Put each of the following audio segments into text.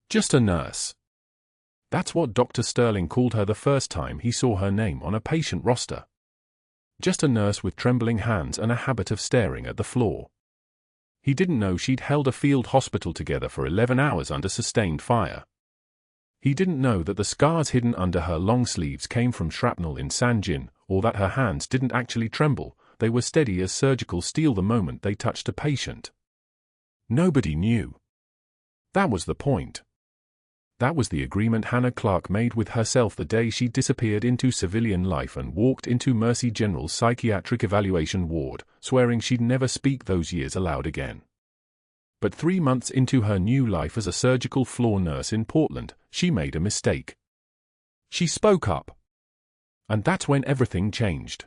Just a nurse. That's what Dr. Sterling called her the first time he saw her name on a patient roster. Just a nurse with trembling hands and a habit of staring at the floor. He didn't know she'd held a field hospital together for 11 hours under sustained fire. He didn't know that the scars hidden under her long sleeves came from shrapnel in Sanjin, or that her hands didn't actually tremble, they were steady as surgical steel the moment they touched a patient. Nobody knew. That was the point. That was the agreement Hannah Clarke made with herself the day she disappeared into civilian life and walked into Mercy General's psychiatric evaluation ward, swearing she'd never speak those years aloud again. But 3 months into her new life as a surgical floor nurse in Portland, she made a mistake. She spoke up. And that's when everything changed.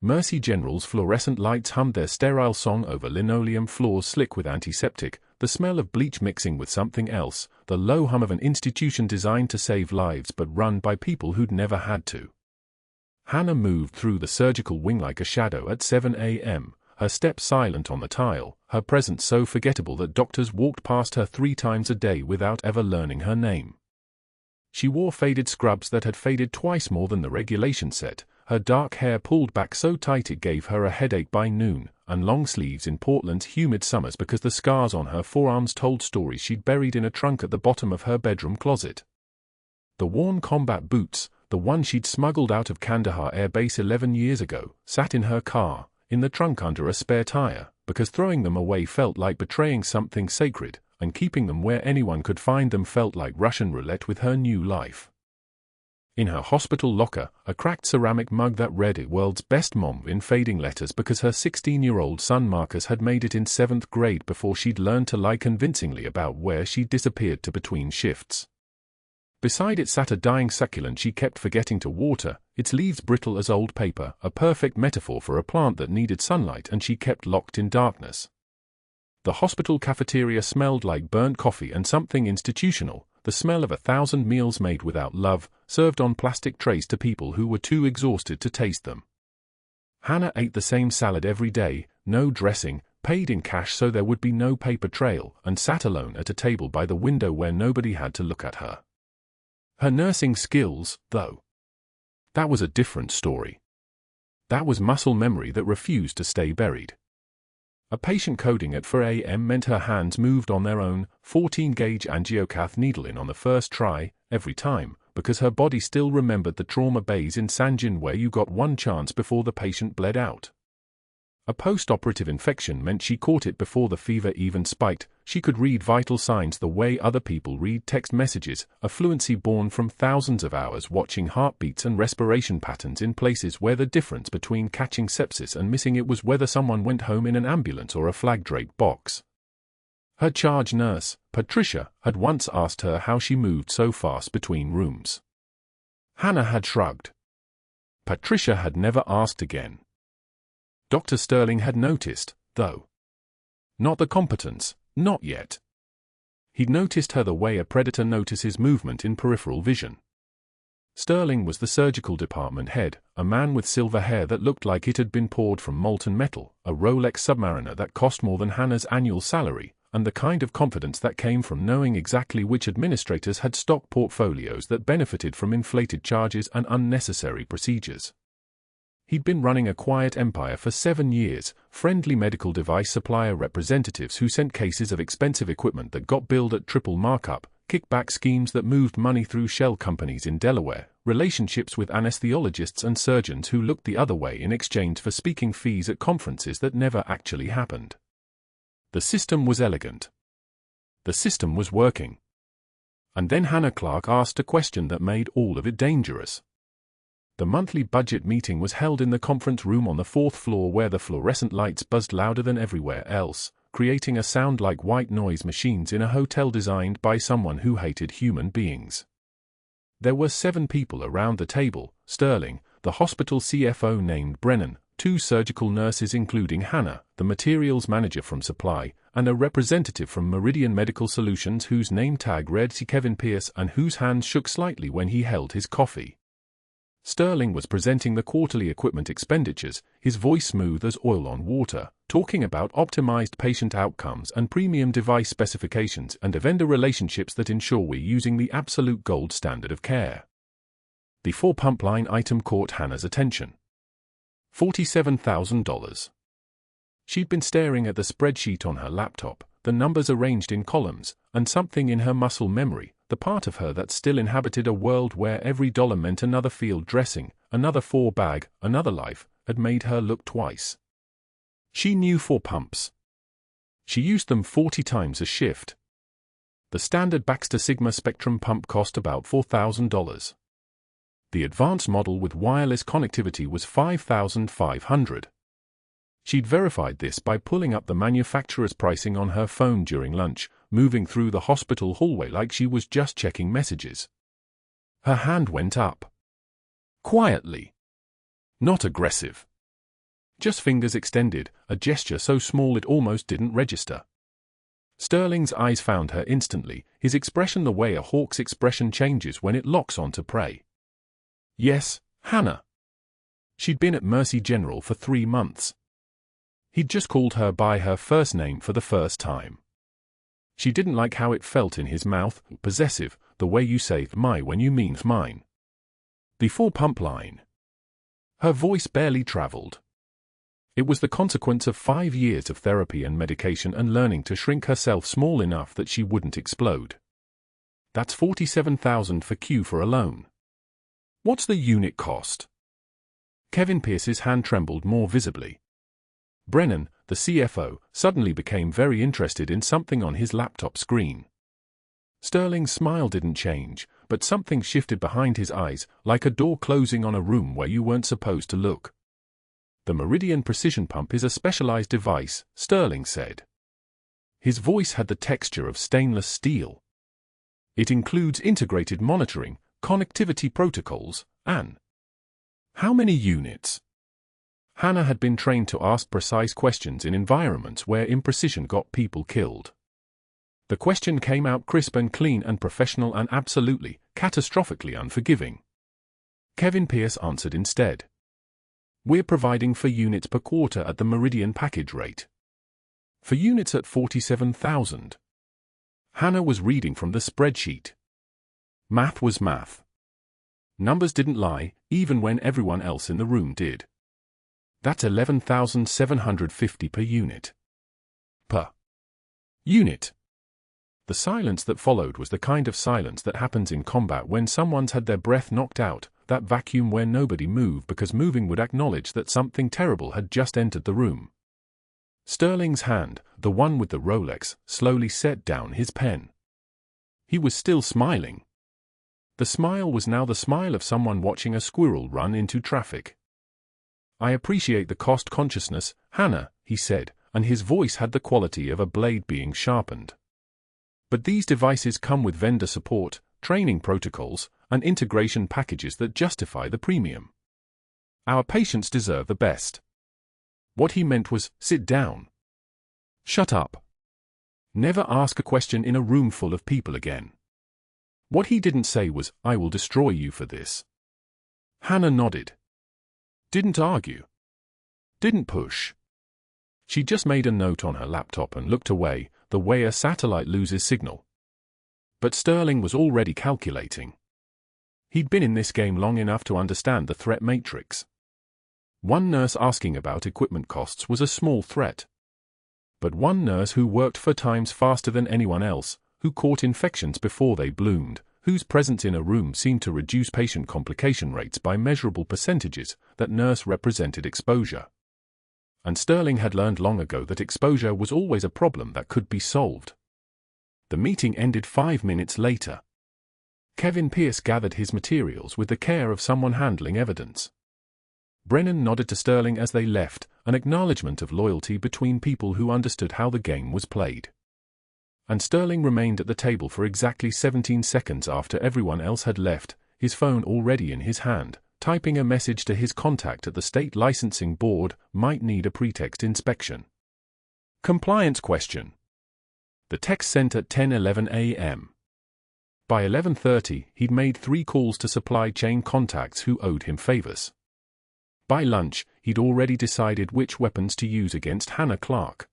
Mercy General's fluorescent lights hummed their sterile song over linoleum floors slick with antiseptic, the smell of bleach mixing with something else, the low hum of an institution designed to save lives but run by people who'd never had to. Hannah moved through the surgical wing like a shadow at 7 a.m., her step silent on the tile, her presence so forgettable that doctors walked past her 3 times a day without ever learning her name. She wore faded scrubs that had faded twice more than the regulation set, her dark hair pulled back so tight it gave her a headache by noon, and long sleeves in Portland's humid summers because the scars on her forearms told stories she'd buried in a trunk at the bottom of her bedroom closet. The worn combat boots, the one she'd smuggled out of Kandahar Air Base 11 years ago, sat in her car, in the trunk under a spare tire, because throwing them away felt like betraying something sacred, and keeping them where anyone could find them felt like Russian roulette with her new life. In her hospital locker, a cracked ceramic mug that read "It World's Best Mom" in fading letters because her 16-year-old son Marcus had made it in 7th grade before she'd learned to lie convincingly about where she'd disappeared to between shifts. Beside it sat a dying succulent she kept forgetting to water, its leaves brittle as old paper, a perfect metaphor for a plant that needed sunlight and she kept locked in darkness. The hospital cafeteria smelled like burnt coffee and something institutional, the smell of 1,000 meals made without love, served on plastic trays to people who were too exhausted to taste them. Hannah ate the same salad every day, no dressing, paid in cash so there would be no paper trail, and sat alone at a table by the window where nobody had to look at her. Her nursing skills, though. That was a different story. That was muscle memory that refused to stay buried. A patient coding at 4 a.m. meant her hands moved on their own, 14-gauge angiocath needle in on the first try, every time, because her body still remembered the trauma bays in Sanjin where you got one chance before the patient bled out. A post-operative infection meant she caught it before the fever even spiked. She could read vital signs the way other people read text messages, a fluency born from thousands of hours watching heartbeats and respiration patterns in places where the difference between catching sepsis and missing it was whether someone went home in an ambulance or a flag-draped box. Her charge nurse, Patricia, had once asked her how she moved so fast between rooms. Hannah had shrugged. Patricia had never asked again. Dr. Sterling had noticed, though. Not the competence, not yet. He'd noticed her the way a predator notices movement in peripheral vision. Sterling was the surgical department head, a man with silver hair that looked like it had been poured from molten metal, a Rolex Submariner that cost more than Hannah's annual salary, and the kind of confidence that came from knowing exactly which administrators had stock portfolios that benefited from inflated charges and unnecessary procedures. He'd been running a quiet empire for 7 years, friendly medical device supplier representatives who sent cases of expensive equipment that got billed at triple markup, kickback schemes that moved money through shell companies in Delaware, relationships with anesthesiologists and surgeons who looked the other way in exchange for speaking fees at conferences that never actually happened. The system was elegant. The system was working. And then Hannah Clarke asked a question that made all of it dangerous. The monthly budget meeting was held in the conference room on the 4th floor where the fluorescent lights buzzed louder than everywhere else, creating a sound like white noise machines in a hotel designed by someone who hated human beings. There were 7 people around the table: Sterling, the hospital CFO named Brennan, 2 surgical nurses including Hannah, the materials manager from supply, and a representative from Meridian Medical Solutions whose name tag read Kevin Pierce and whose hands shook slightly when he held his coffee. Sterling was presenting the quarterly equipment expenditures, his voice smooth as oil on water, talking about optimized patient outcomes and premium device specifications and vendor relationships that ensure we're using the absolute gold standard of care. The 4-pump line item caught Hannah's attention. $47,000. She'd been staring at the spreadsheet on her laptop, the numbers arranged in columns, and something in her muscle memory, the part of her that still inhabited a world where every dollar meant another field dressing, another 4-bag, another life, had made her look twice. She knew 4 pumps. She used them 40 times a shift. The standard Baxter Sigma Spectrum pump cost about $4,000. The advanced model with wireless connectivity was $5,500. She'd verified this by pulling up the manufacturer's pricing on her phone during lunch, moving through the hospital hallway like she was just checking messages. Her hand went up. Quietly. Not aggressive. Just fingers extended, a gesture so small it almost didn't register. Sterling's eyes found her instantly, his expression the way a hawk's expression changes when it locks onto prey. Yes, Hannah. She'd been at Mercy General for 3 months. He'd just called her by her first name for the first time. She didn't like how it felt in his mouth, possessive, the way you say my when you mean mine. The 4-pump line. Her voice barely traveled. It was the consequence of 5 years of therapy and medication and learning to shrink herself small enough that she wouldn't explode. That's $47,000 for Q4 alone. What's the unit cost? Kevin Pierce's hand trembled more visibly. Brennan, the CFO, suddenly became very interested in something on his laptop screen. Sterling's smile didn't change, but something shifted behind his eyes, like a door closing on a room where you weren't supposed to look. The Meridian Precision Pump is a specialized device, Sterling said. His voice had the texture of stainless steel. It includes integrated monitoring, connectivity protocols, and... How many units? Hannah had been trained to ask precise questions in environments where imprecision got people killed. The question came out crisp and clean and professional and absolutely, catastrophically unforgiving. Kevin Pierce answered instead. We're providing for units per quarter at the Meridian package rate. For units at $47,000. Hannah was reading from the spreadsheet. Math was math. Numbers didn't lie, even when everyone else in the room did. That's $11,750 per unit. Per unit. The silence that followed was the kind of silence that happens in combat when someone's had their breath knocked out, that vacuum where nobody moved because moving would acknowledge that something terrible had just entered the room. Sterling's hand, the one with the Rolex, slowly set down his pen. He was still smiling. The smile was now the smile of someone watching a squirrel run into traffic. I appreciate the cost consciousness, Hannah, he said, and his voice had the quality of a blade being sharpened. But these devices come with vendor support, training protocols, and integration packages that justify the premium. Our patients deserve the best. What he meant was, sit down. Shut up. Never ask a question in a room full of people again. What he didn't say was, I will destroy you for this. Hannah nodded. Didn't argue. Didn't push. She just made a note on her laptop and looked away, the way a satellite loses signal. But Sterling was already calculating. He'd been in this game long enough to understand the threat matrix. One nurse asking about equipment costs was a small threat. But one nurse who worked 4 times faster than anyone else, who caught infections before they bloomed, whose presence in a room seemed to reduce patient complication rates by measurable percentages, that nurse represented exposure. And Sterling had learned long ago that exposure was always a problem that could be solved. The meeting ended 5 minutes later. Kevin Pierce gathered his materials with the care of someone handling evidence. Brennan nodded to Sterling as they left, an acknowledgement of loyalty between people who understood how the game was played. And Sterling remained at the table for exactly 17 seconds after everyone else had left, his phone already in his hand, typing a message to his contact at the state licensing board, might need a pretext inspection. Compliance question. The text sent at 10:11 a.m. By 11:30, he'd made 3 calls to supply chain contacts who owed him favors. By lunch, he'd already decided which weapons to use against Hannah Clarke.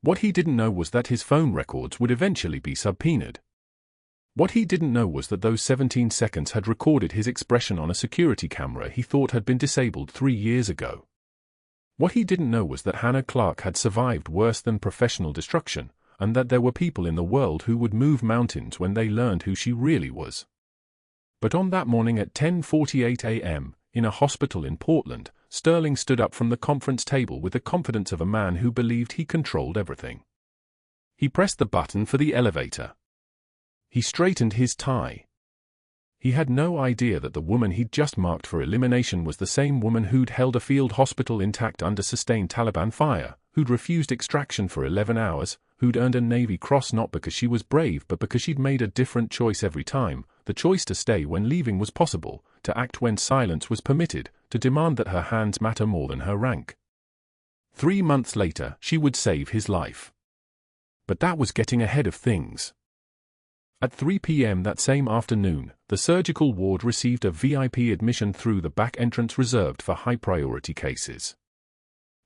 What he didn't know was that his phone records would eventually be subpoenaed. What he didn't know was that those 17 seconds had recorded his expression on a security camera he thought had been disabled 3 years ago. What he didn't know was that Hannah Clarke had survived worse than professional destruction, and that there were people in the world who would move mountains when they learned who she really was. But on that morning at 10:48 a.m., in a hospital in Portland, Sterling stood up from the conference table with the confidence of a man who believed he controlled everything. He pressed the button for the elevator. He straightened his tie. He had no idea that the woman he'd just marked for elimination was the same woman who'd held a field hospital intact under sustained Taliban fire, who'd refused extraction for 11 hours, who'd earned a Navy Cross not because she was brave but because she'd made a different choice every time, the choice to stay when leaving was possible, to act when silence was permitted, to demand that her hands matter more than her rank. 3 months later, she would save his life. But that was getting ahead of things. At 3 p.m. that same afternoon, the surgical ward received a VIP admission through the back entrance reserved for high-priority cases.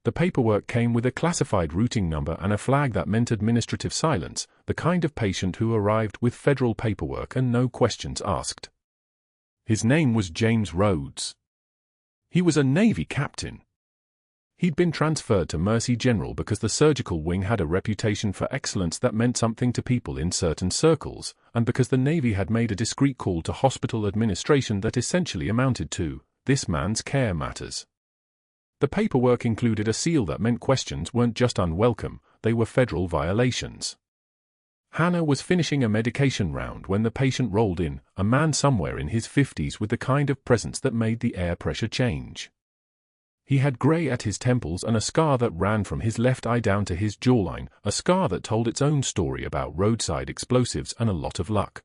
The paperwork came with a classified routing number and a flag that meant administrative silence, the kind of patient who arrived with federal paperwork and no questions asked. His name was James Rhodes. He was a Navy captain. He'd been transferred to Mercy General because the surgical wing had a reputation for excellence that meant something to people in certain circles, and because the Navy had made a discreet call to hospital administration that essentially amounted to, "This man's care matters." The paperwork included a seal that meant questions weren't just unwelcome, they were federal violations. Hannah was finishing a medication round when the patient rolled in, a man somewhere in his 50s with the kind of presence that made the air pressure change. He had grey at his temples and a scar that ran from his left eye down to his jawline, a scar that told its own story about roadside explosives and a lot of luck.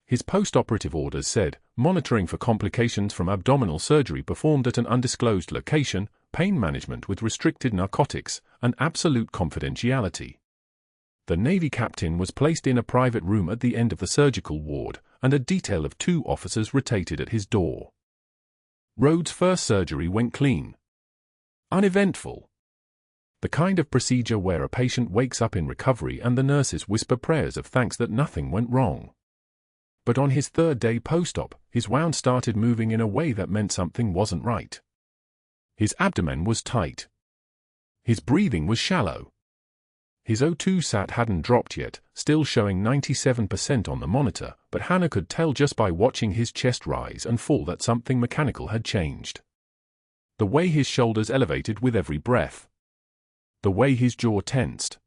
His post-operative orders said, monitoring for complications from abdominal surgery performed at an undisclosed location, pain management with restricted narcotics, and absolute confidentiality. The Navy captain was placed in a private room at the end of the surgical ward, and a detail of 2 officers rotated at his door. Rhodes' first surgery went clean. Uneventful. The kind of procedure where a patient wakes up in recovery and the nurses whisper prayers of thanks that nothing went wrong. But on his 3rd day post-op, his wound started moving in a way that meant something wasn't right. His abdomen was tight. His breathing was shallow. His O2 sat hadn't dropped yet, still showing 97% on the monitor, but Hannah could tell just by watching his chest rise and fall that something mechanical had changed. The way his shoulders elevated with every breath. The way his jaw tensed.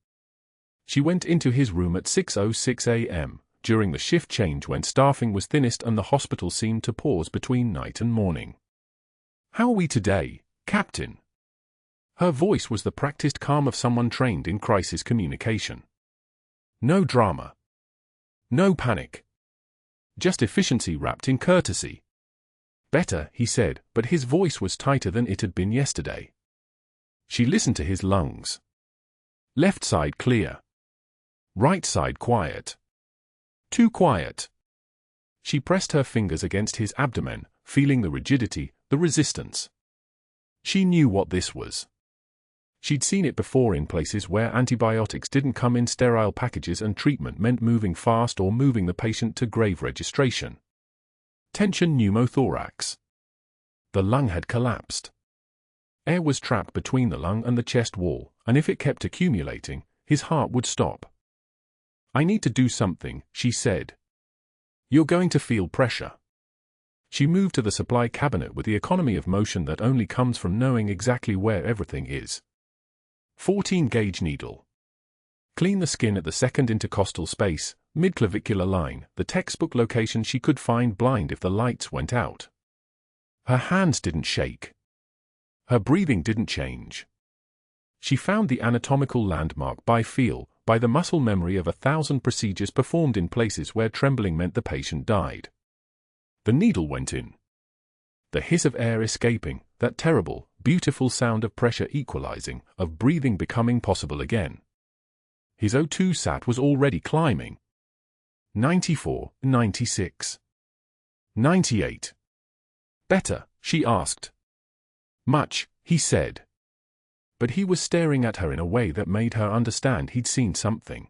She went into his room at 6:06 a.m., during the shift change when staffing was thinnest and the hospital seemed to pause between night and morning. "How are we today, Captain?" Her voice was the practiced calm of someone trained in crisis communication. No drama. No panic. Just efficiency wrapped in courtesy. "Better," he said, but his voice was tighter than it had been yesterday. She listened to his lungs. Left side clear. Right side quiet. Too quiet. She pressed her fingers against his abdomen, feeling the rigidity, the resistance. She knew what this was. She'd seen it before in places where antibiotics didn't come in sterile packages and treatment meant moving fast or moving the patient to grave registration. Tension pneumothorax. The lung had collapsed. Air was trapped between the lung and the chest wall, and if it kept accumulating, his heart would stop. "I need to do something," she said. "You're going to feel pressure." She moved to the supply cabinet with the economy of motion that only comes from knowing exactly where everything is. 14-gauge needle. Clean the skin at the second intercostal space, midclavicular line, the textbook location she could find blind if the lights went out. Her hands didn't shake. Her breathing didn't change. She found the anatomical landmark by feel, by the muscle memory of 1,000 procedures performed in places where trembling meant the patient died. The needle went in. The hiss of air escaping, that terrible, beautiful sound of pressure equalizing, of breathing becoming possible again. His O2 sat was already climbing. 94, 96. 98. Better, she asked. Much, he said. But he was staring at her in a way that made her understand he'd seen something.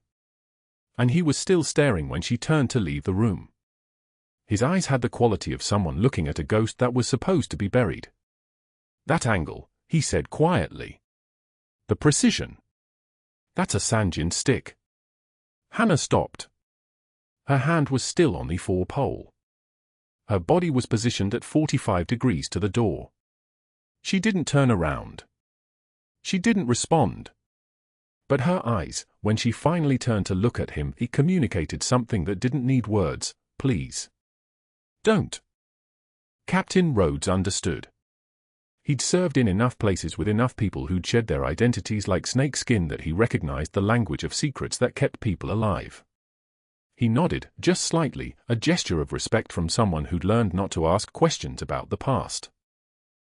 And he was still staring when she turned to leave the room. His eyes had the quality of someone looking at a ghost that was supposed to be buried. That angle, he said quietly. The precision. That's a Sanjin stick. Hannah stopped. Her hand was still on the four-pole. Her body was positioned at 45 degrees to the door. She didn't turn around. She didn't respond. But her eyes, when she finally turned to look at him, it communicated something that didn't need words. Please. Don't. Captain Rhodes understood. He'd served in enough places with enough people who'd shed their identities like snake skin that he recognized the language of secrets that kept people alive. He nodded, just slightly, a gesture of respect from someone who'd learned not to ask questions about the past.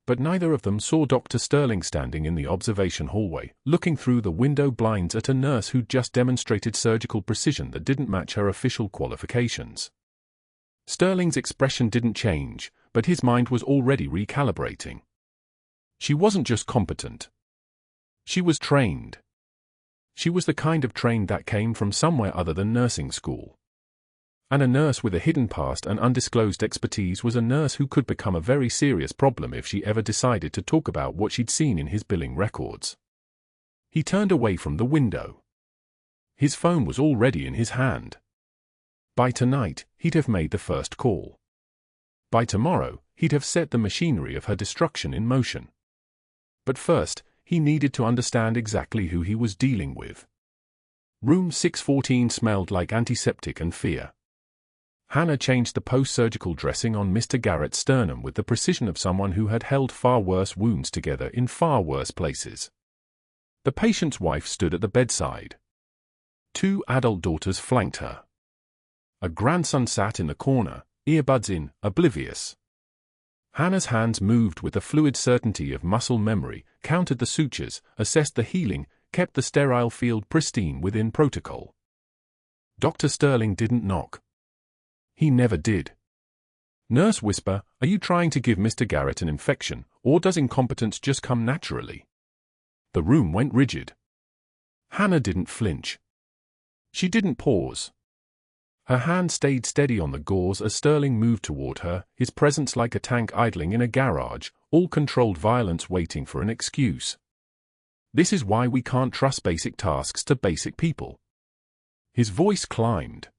But neither of them saw Dr. Sterling standing in the observation hallway, looking through the window blinds at a nurse who'd just demonstrated surgical precision that didn't match her official qualifications. Sterling's expression didn't change, but his mind was already recalibrating. She wasn't just competent. She was trained. She was the kind of trained that came from somewhere other than nursing school. And a nurse with a hidden past and undisclosed expertise was a nurse who could become a very serious problem if she ever decided to talk about what she'd seen in his billing records. He turned away from the window. His phone was already in his hand. By tonight, he'd have made the first call. By tomorrow, he'd have set the machinery of her destruction in motion. But first, he needed to understand exactly who he was dealing with. Room 614 smelled like antiseptic and fear. Hannah changed the post-surgical dressing on Mr. Garrett's sternum with the precision of someone who had held far worse wounds together in far worse places. The patient's wife stood at the bedside. 2 adult daughters flanked her. A grandson sat in the corner, earbuds in, oblivious. Hannah's hands moved with the fluid certainty of muscle memory, counted the sutures, assessed the healing, kept the sterile field pristine within protocol. Dr. Sterling didn't knock. He never did. Nurse whisper, "Are you trying to give Mr. Garrett an infection, or does incompetence just come naturally?" The room went rigid. Hannah didn't flinch. She didn't pause. Her hand stayed steady on the gauze as Sterling moved toward her, his presence like a tank idling in a garage, all controlled violence waiting for an excuse. This is why we can't trust basic tasks to basic people. His voice climbed.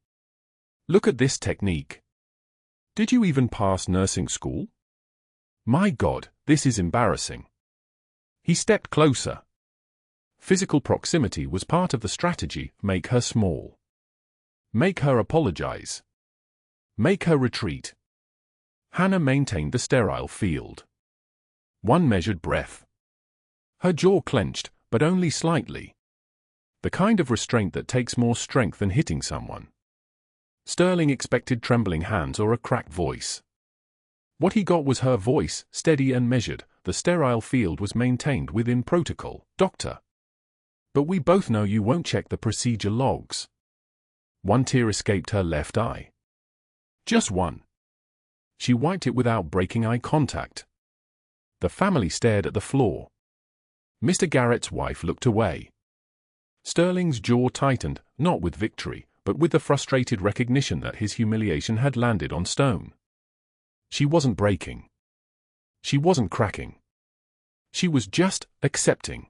Look at this technique. Did you even pass nursing school? My God, this is embarrassing. He stepped closer. Physical proximity was part of the strategy, make her small. Make her apologize. Make her retreat. Hannah maintained the sterile field. One measured breath. Her jaw clenched, but only slightly. The kind of restraint that takes more strength than hitting someone. Sterling expected trembling hands or a cracked voice. What he got was her voice, steady and measured. The sterile field was maintained within protocol. Doctor. But we both know you won't check the procedure logs. One tear escaped her left eye. Just one. She wiped it without breaking eye contact. The family stared at the floor. Mr. Garrett's wife looked away. Sterling's jaw tightened, not with victory, but with the frustrated recognition that his humiliation had landed on stone. She wasn't breaking. She wasn't cracking. She was just accepting.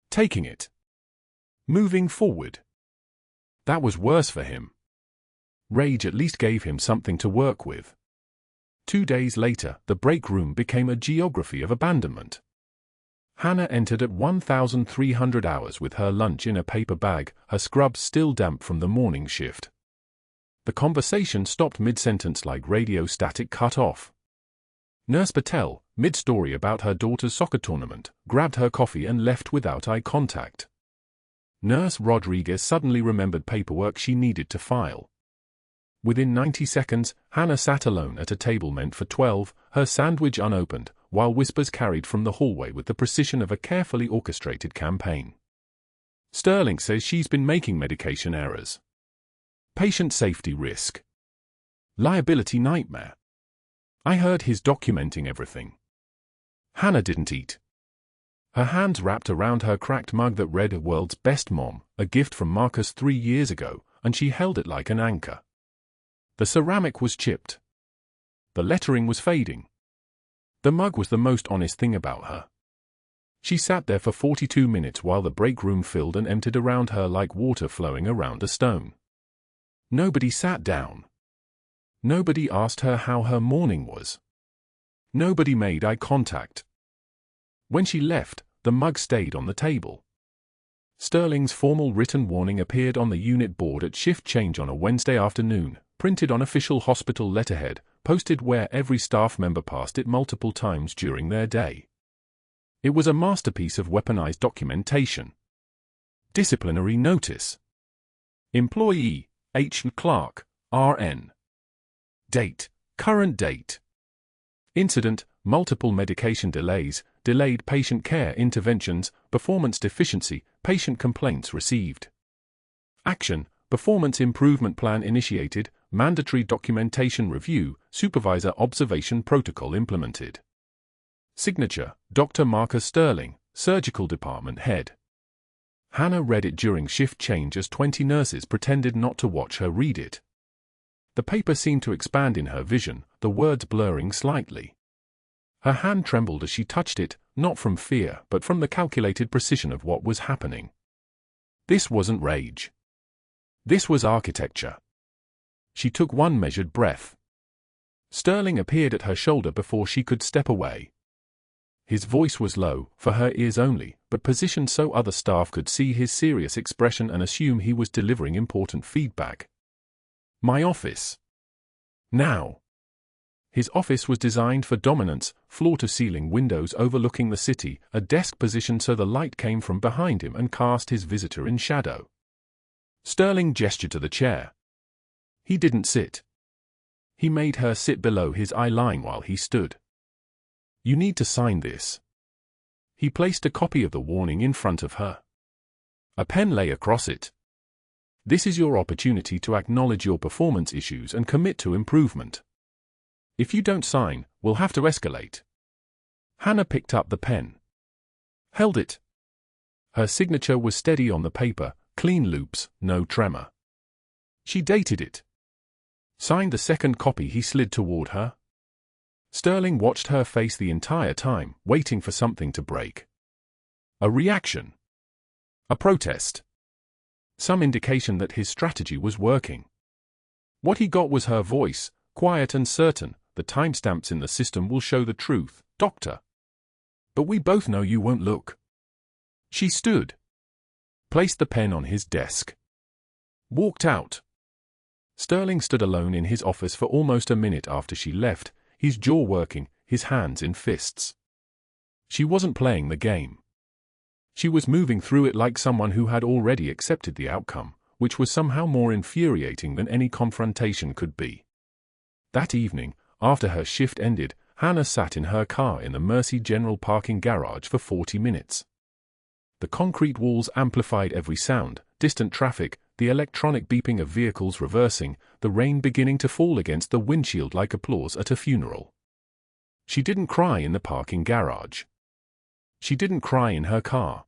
Taking it. Moving forward. That was worse for him. Rage at least gave him something to work with. 2 days later, the break room became a geography of abandonment. Hannah entered at 1,300 hours with her lunch in a paper bag, her scrubs still damp from the morning shift. The conversation stopped mid-sentence like radio static cut off. Nurse Patel, mid-story about her daughter's soccer tournament, grabbed her coffee and left without eye contact. Nurse Rodriguez suddenly remembered paperwork she needed to file. Within 90 seconds, Hannah sat alone at a table meant for 12, her sandwich unopened, while whispers carried from the hallway with the precision of a carefully orchestrated campaign. Sterling says she's been making medication errors. Patient safety risk. Liability nightmare. I heard he's documenting everything. Hannah didn't eat. Her hands wrapped around her cracked mug that read "World's Best Mom," a gift from Marcus 3 years ago, and she held it like an anchor. The ceramic was chipped. The lettering was fading. The mug was the most honest thing about her. She sat there for 42 minutes while the break room filled and emptied around her like water flowing around a stone. Nobody sat down. Nobody asked her how her morning was. Nobody made eye contact. When she left, the mug stayed on the table. Sterling's formal written warning appeared on the unit board at shift change on a Wednesday afternoon, printed on official hospital letterhead, posted where every staff member passed it multiple times during their day. It was a masterpiece of weaponized documentation. Disciplinary notice. Employee, H. Clarke, RN. Date, current date. Incident, multiple medication delays, delayed patient care interventions, performance deficiency, patient complaints received. Action, performance improvement plan initiated, mandatory documentation review, supervisor observation protocol implemented. Signature, Dr. Marcus Sterling, Surgical Department Head. Hannah read it during shift change as 20 nurses pretended not to watch her read it. The paper seemed to expand in her vision, the words blurring slightly. Her hand trembled as she touched it, not from fear but from the calculated precision of what was happening. This wasn't rage. This was architecture. She took one measured breath. Sterling appeared at her shoulder before she could step away. His voice was low, for her ears only, but positioned so other staff could see his serious expression and assume he was delivering important feedback. My office. Now. His office was designed for dominance, floor-to-ceiling windows overlooking the city, a desk positioned so the light came from behind him and cast his visitor in shadow. Sterling gestured to the chair. He didn't sit. He made her sit below his eye line while he stood. You need to sign this. He placed a copy of the warning in front of her. A pen lay across it. This is your opportunity to acknowledge your performance issues and commit to improvement. If you don't sign, we'll have to escalate. Hannah picked up the pen. Held it. Her signature was steady on the paper, clean loops, no tremor. She dated it. Signed the second copy he slid toward her. Sterling watched her face the entire time, waiting for something to break. A reaction. A protest. Some indication that his strategy was working. What he got was her voice, quiet and certain. The timestamps in the system will show the truth, doctor. But we both know you won't look. She stood. Placed the pen on his desk. Walked out. Sterling stood alone in his office for almost a minute after she left, his jaw working, his hands in fists. She wasn't playing the game. She was moving through it like someone who had already accepted the outcome, which was somehow more infuriating than any confrontation could be. That evening, after her shift ended, Hannah sat in her car in the Mercy General parking garage for 40 minutes. The concrete walls amplified every sound, distant traffic, the electronic beeping of vehicles reversing, the rain beginning to fall against the windshield like applause at a funeral. She didn't cry in the parking garage. She didn't cry in her car.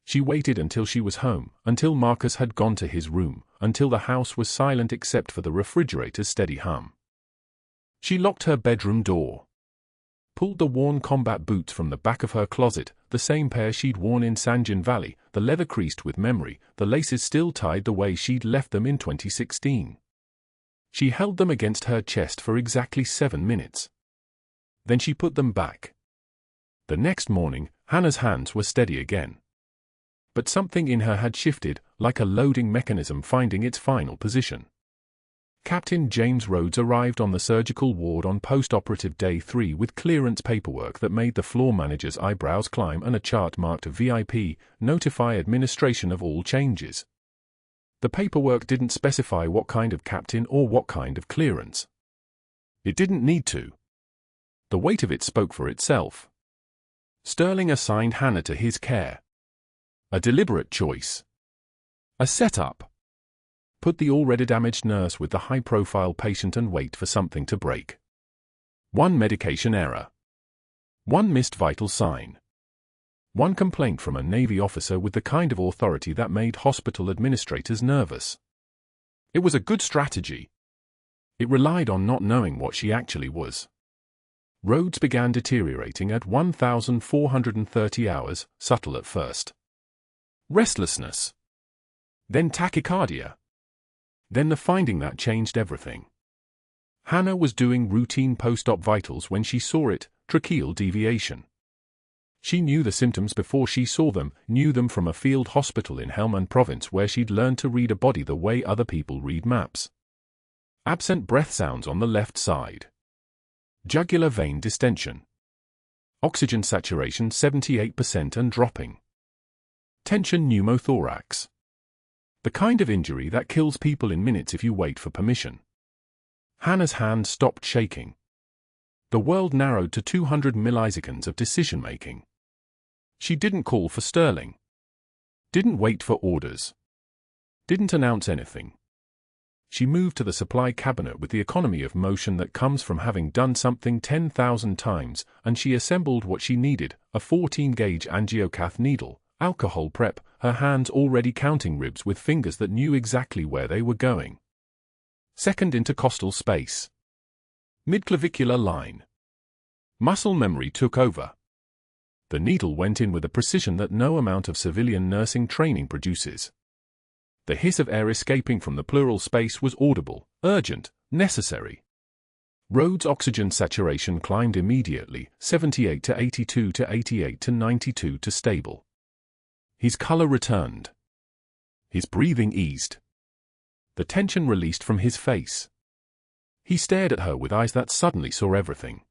She waited until she was home, until Marcus had gone to his room, until the house was silent except for the refrigerator's steady hum. She locked her bedroom door. Pulled the worn combat boots from the back of her closet, the same pair she'd worn in Sanjin Valley, the leather creased with memory, the laces still tied the way she'd left them in 2016. She held them against her chest for exactly 7 minutes. Then she put them back. The next morning, Hannah's hands were steady again. But something in her had shifted, like a loading mechanism finding its final position. Captain James Rhodes arrived on the surgical ward on post-operative day 3 with clearance paperwork that made the floor manager's eyebrows climb and a chart marked VIP, notify administration of all changes. The paperwork didn't specify what kind of captain or what kind of clearance. It didn't need to. The weight of it spoke for itself. Sterling assigned Hannah to his care. A deliberate choice. A setup. Put the already damaged nurse with the high-profile patient and wait for something to break. One medication error. One missed vital sign. One complaint from a Navy officer with the kind of authority that made hospital administrators nervous. It was a good strategy. It relied on not knowing what she actually was. Rhodes began deteriorating at 1,430 hours, subtle at first. Restlessness. Then tachycardia. Then the finding that changed everything. Hannah was doing routine post-op vitals when she saw it, tracheal deviation. She knew the symptoms before she saw them, knew them from a field hospital in Helmand Province where she'd learned to read a body the way other people read maps. Absent breath sounds on the left side. Jugular vein distension. Oxygen saturation 78% and dropping. Tension pneumothorax. The kind of injury that kills people in minutes if you wait for permission. Hannah's hand stopped shaking. The world narrowed to 200 milliseconds of decision-making. She didn't call for Sterling. Didn't wait for orders. Didn't announce anything. She moved to the supply cabinet with the economy of motion that comes from having done something 10,000 times, and she assembled what she needed, a 14-gauge angiocath needle, alcohol prep, her hands already counting ribs with fingers that knew exactly where they were going. Second intercostal space. Midclavicular line. Muscle memory took over. The needle went in with a precision that no amount of civilian nursing training produces. The hiss of air escaping from the pleural space was audible, urgent, necessary. Rhodes' oxygen saturation climbed immediately, 78 to 82 to 88 to 92 to stable. His color returned. His breathing eased. The tension released from his face. He stared at her with eyes that suddenly saw everything.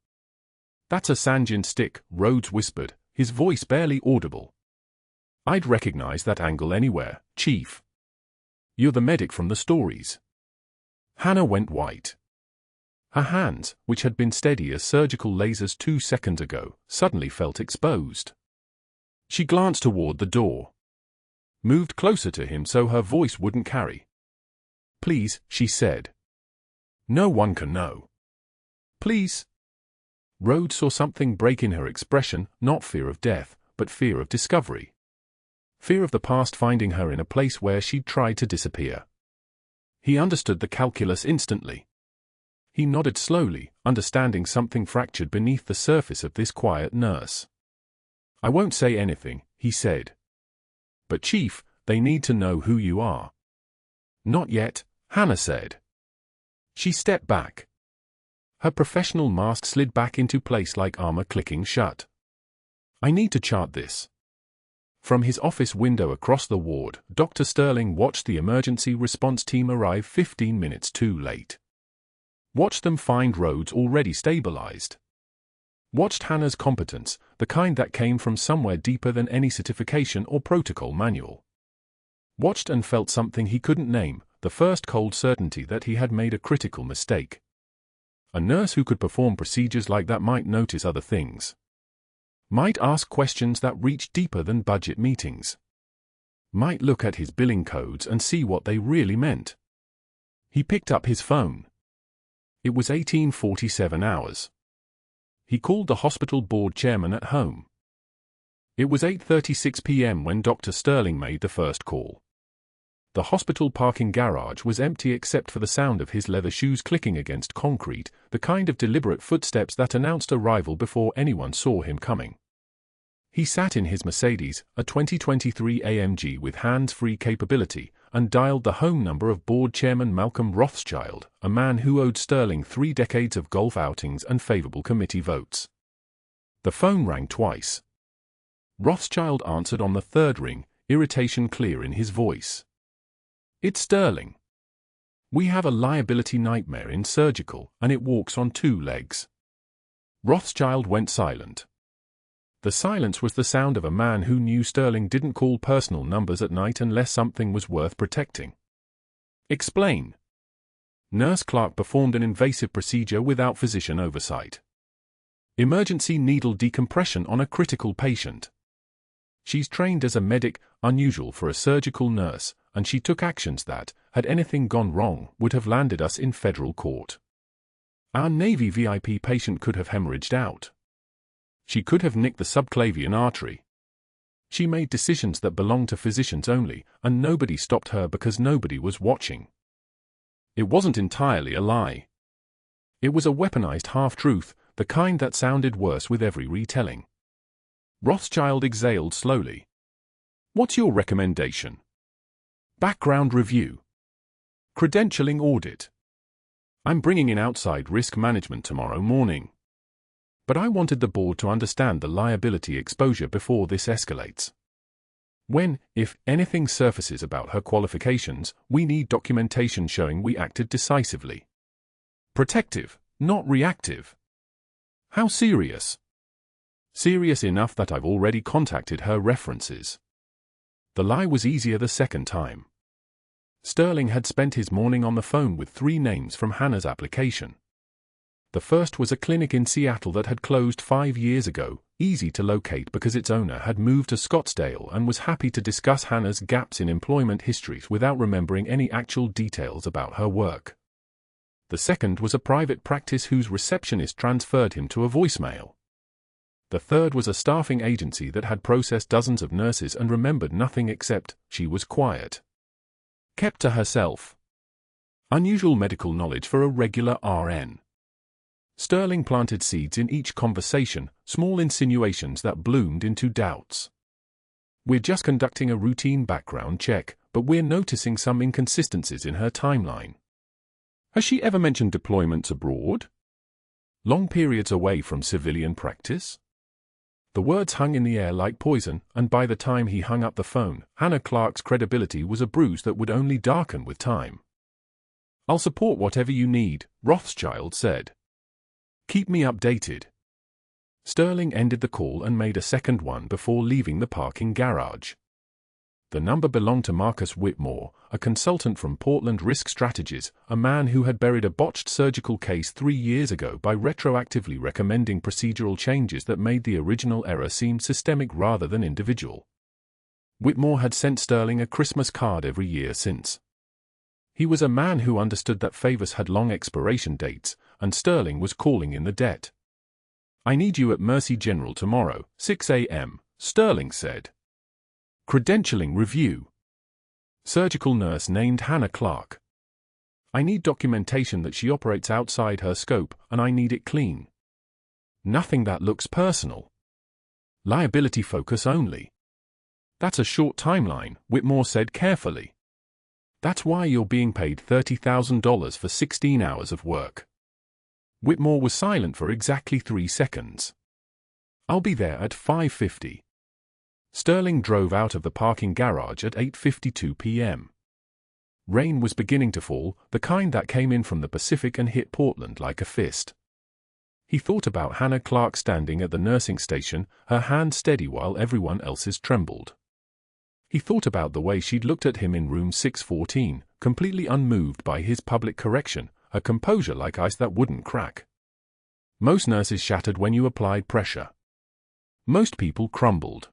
"That's a Sanjin stick," Rhodes whispered, his voice barely audible. "I'd recognize that angle anywhere, Chief. You're the medic from the stories." Hannah went white. Her hands, which had been steady as surgical lasers 2 seconds ago, suddenly felt exposed. She glanced toward the door. Moved closer to him so her voice wouldn't carry. "Please," she said. "No one can know. Please." Rhodes saw something break in her expression, not fear of death, but fear of discovery. Fear of the past finding her in a place where she'd tried to disappear. He understood the calculus instantly. He nodded slowly, understanding something fractured beneath the surface of this quiet nurse. "I won't say anything," he said. "But Chief, they need to know who you are." "Not yet," Hannah said. She stepped back. Her professional mask slid back into place like armor clicking shut. "I need to chart this." From his office window across the ward, Dr. Sterling watched the emergency response team arrive 15 minutes too late. Watched them find Rhodes already stabilized. Watched Hannah's competence, the kind that came from somewhere deeper than any certification or protocol manual. Watched and felt something he couldn't name, the first cold certainty that he had made a critical mistake. A nurse who could perform procedures like that might notice other things. Might ask questions that reached deeper than budget meetings. Might look at his billing codes and see what they really meant. He picked up his phone. It was 1847 hours. He called the hospital board chairman at home. It was 8:36 p.m. when Dr. Sterling made the first call. The hospital parking garage was empty except for the sound of his leather shoes clicking against concrete, the kind of deliberate footsteps that announced arrival before anyone saw him coming. He sat in his Mercedes, a 2023 AMG with hands-free capability, and dialed the home number of board chairman Malcolm Rothschild, a man who owed Sterling 3 decades of golf outings and favorable committee votes. The phone rang twice. Rothschild answered on the third ring, irritation clear in his voice. "It's Sterling. We have a liability nightmare in surgical, and it walks on 2 legs." Rothschild went silent. The silence was the sound of a man who knew Sterling didn't call personal numbers at night unless something was worth protecting. "Explain." Nurse Clarke performed an invasive procedure without physician oversight. Emergency needle decompression on a critical patient. She's trained as a medic, unusual for a surgical nurse, and she took actions that, had anything gone wrong, would have landed us in federal court. Our Navy VIP patient could have hemorrhaged out. She could have nicked the subclavian artery. She made decisions that belonged to physicians only, and nobody stopped her because nobody was watching. It wasn't entirely a lie. It was a weaponized half-truth, the kind that sounded worse with every retelling. Rothschild exhaled slowly. What's your recommendation? Background review. Credentialing audit. I'm bringing in outside risk management tomorrow morning. But I wanted the board to understand the liability exposure before this escalates. When, if anything surfaces about her qualifications, we need documentation showing we acted decisively. Protective, not reactive. How serious? Serious enough that I've already contacted her references. The lie was easier the second time. Sterling had spent his morning on the phone with 3 names from Hannah's application. The first was a clinic in Seattle that had closed 5 years ago, easy to locate because its owner had moved to Scottsdale and was happy to discuss Hannah's gaps in employment histories without remembering any actual details about her work. The second was a private practice whose receptionist transferred him to a voicemail. The third was a staffing agency that had processed dozens of nurses and remembered nothing except she was quiet. Kept to herself. Unusual medical knowledge for a regular RN. Sterling planted seeds in each conversation, small insinuations that bloomed into doubts. We're just conducting a routine background check, but we're noticing some inconsistencies in her timeline. Has she ever mentioned deployments abroad? Long periods away from civilian practice? The words hung in the air like poison, and by the time he hung up the phone, Hannah Clarke's credibility was a bruise that would only darken with time. I'll support whatever you need, Rothschild said. Keep me updated. Sterling ended the call and made a second one before leaving the parking garage. The number belonged to Marcus Whitmore, a consultant from Portland Risk Strategies, a man who had buried a botched surgical case 3 years ago by retroactively recommending procedural changes that made the original error seem systemic rather than individual. Whitmore had sent Sterling a Christmas card every year since. He was a man who understood that favors had long expiration dates, and Sterling was calling in the debt. I need you at Mercy General tomorrow, 6 a.m., Sterling said. Credentialing review. Surgical nurse named Hannah Clarke. I need documentation that she operates outside her scope, and I need it clean. Nothing that looks personal. Liability focus only. That's a short timeline, Whitmore said carefully. That's why you're being paid $30,000 for 16 hours of work. Whitmore was silent for exactly 3 seconds. I'll be there at 5:50. Sterling drove out of the parking garage at 8:52 p.m. Rain was beginning to fall, the kind that came in from the Pacific and hit Portland like a fist. He thought about Hannah Clarke standing at the nursing station, her hand steady while everyone else's trembled. He thought about the way she'd looked at him in room 614, completely unmoved by his public correction, a composure like ice that wouldn't crack. Most nurses shattered when you applied pressure. Most people crumbled.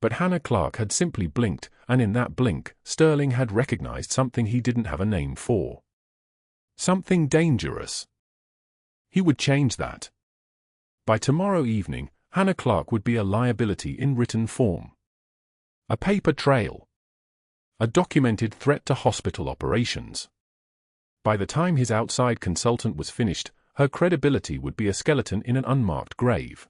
But Hannah Clarke had simply blinked, and in that blink, Sterling had recognized something he didn't have a name for. Something dangerous. He would change that. By tomorrow evening, Hannah Clarke would be a liability in written form. A paper trail. A documented threat to hospital operations. By the time his outside consultant was finished, her credibility would be a skeleton in an unmarked grave.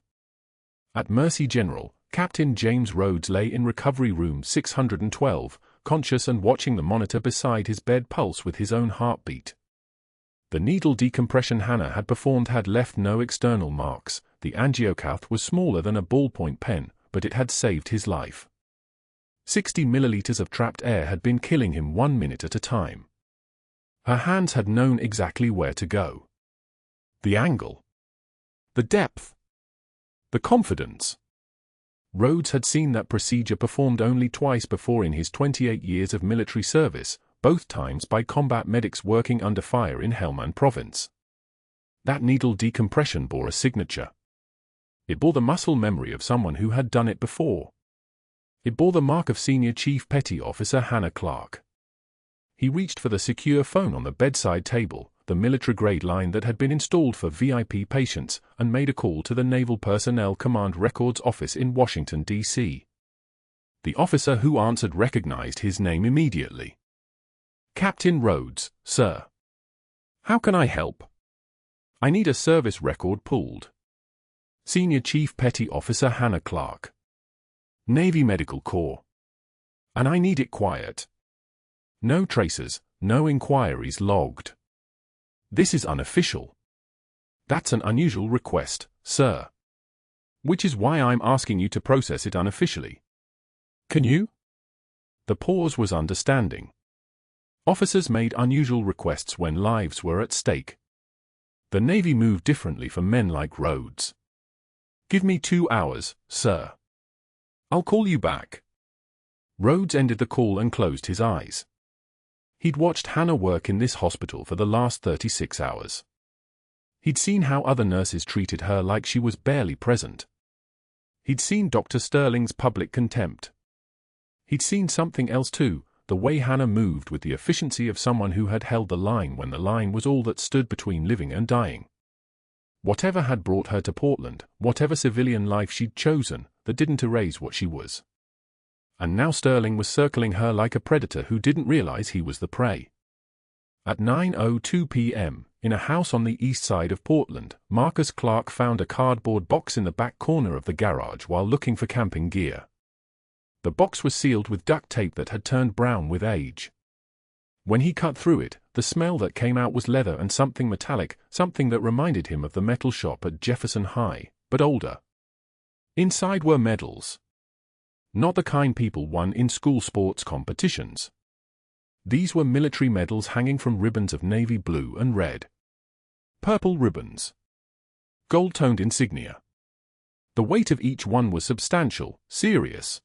At Mercy General, Captain James Rhodes lay in recovery room 612, conscious and watching the monitor beside his bed pulse with his own heartbeat. The needle decompression Hannah had performed had left no external marks. The angiocath was smaller than a ballpoint pen, but it had saved his life. 60 milliliters of trapped air had been killing him 1 minute at a time. Her hands had known exactly where to go. The angle. The depth. The confidence. Rhodes had seen that procedure performed only twice before in his 28 years of military service, both times by combat medics working under fire in Helmand Province. That needle decompression bore a signature. It bore the muscle memory of someone who had done it before. It bore the mark of Senior Chief Petty Officer Hannah Clarke. He reached for the secure phone on the bedside table, the military-grade line that had been installed for VIP patients, and made a call to the Naval Personnel Command Records Office in Washington, D.C. The officer who answered recognized his name immediately. "Captain Rhodes, sir. How can I help? I need a service record pulled. Senior Chief Petty Officer Hannah Clarke. Navy Medical Corps. And I need it quiet. No traces, no inquiries logged. This is unofficial. That's an unusual request, sir. Which is why I'm asking you to process it unofficially. Can you?" The pause was understanding. Officers made unusual requests when lives were at stake. The Navy moved differently for men like Rhodes. "Give me 2 hours, sir. I'll call you back." Rhodes ended the call and closed his eyes. He'd watched Hannah work in this hospital for the last 36 hours. He'd seen how other nurses treated her like she was barely present. He'd seen Dr. Sterling's public contempt. He'd seen something else too, the way Hannah moved with the efficiency of someone who had held the line when the line was all that stood between living and dying. Whatever had brought her to Portland, whatever civilian life she'd chosen, that didn't erase what she was. And now Sterling was circling her like a predator who didn't realize he was the prey. At 9:02 p.m., in a house on the east side of Portland, Marcus Clarke found a cardboard box in the back corner of the garage while looking for camping gear. The box was sealed with duct tape that had turned brown with age. When he cut through it, the smell that came out was leather and something metallic, something that reminded him of the metal shop at Jefferson High, but older. Inside were medals. Not the kind people won in school sports competitions. These were military medals hanging from ribbons of navy blue and red. Purple ribbons. Gold-toned insignia. The weight of each one was substantial, serious.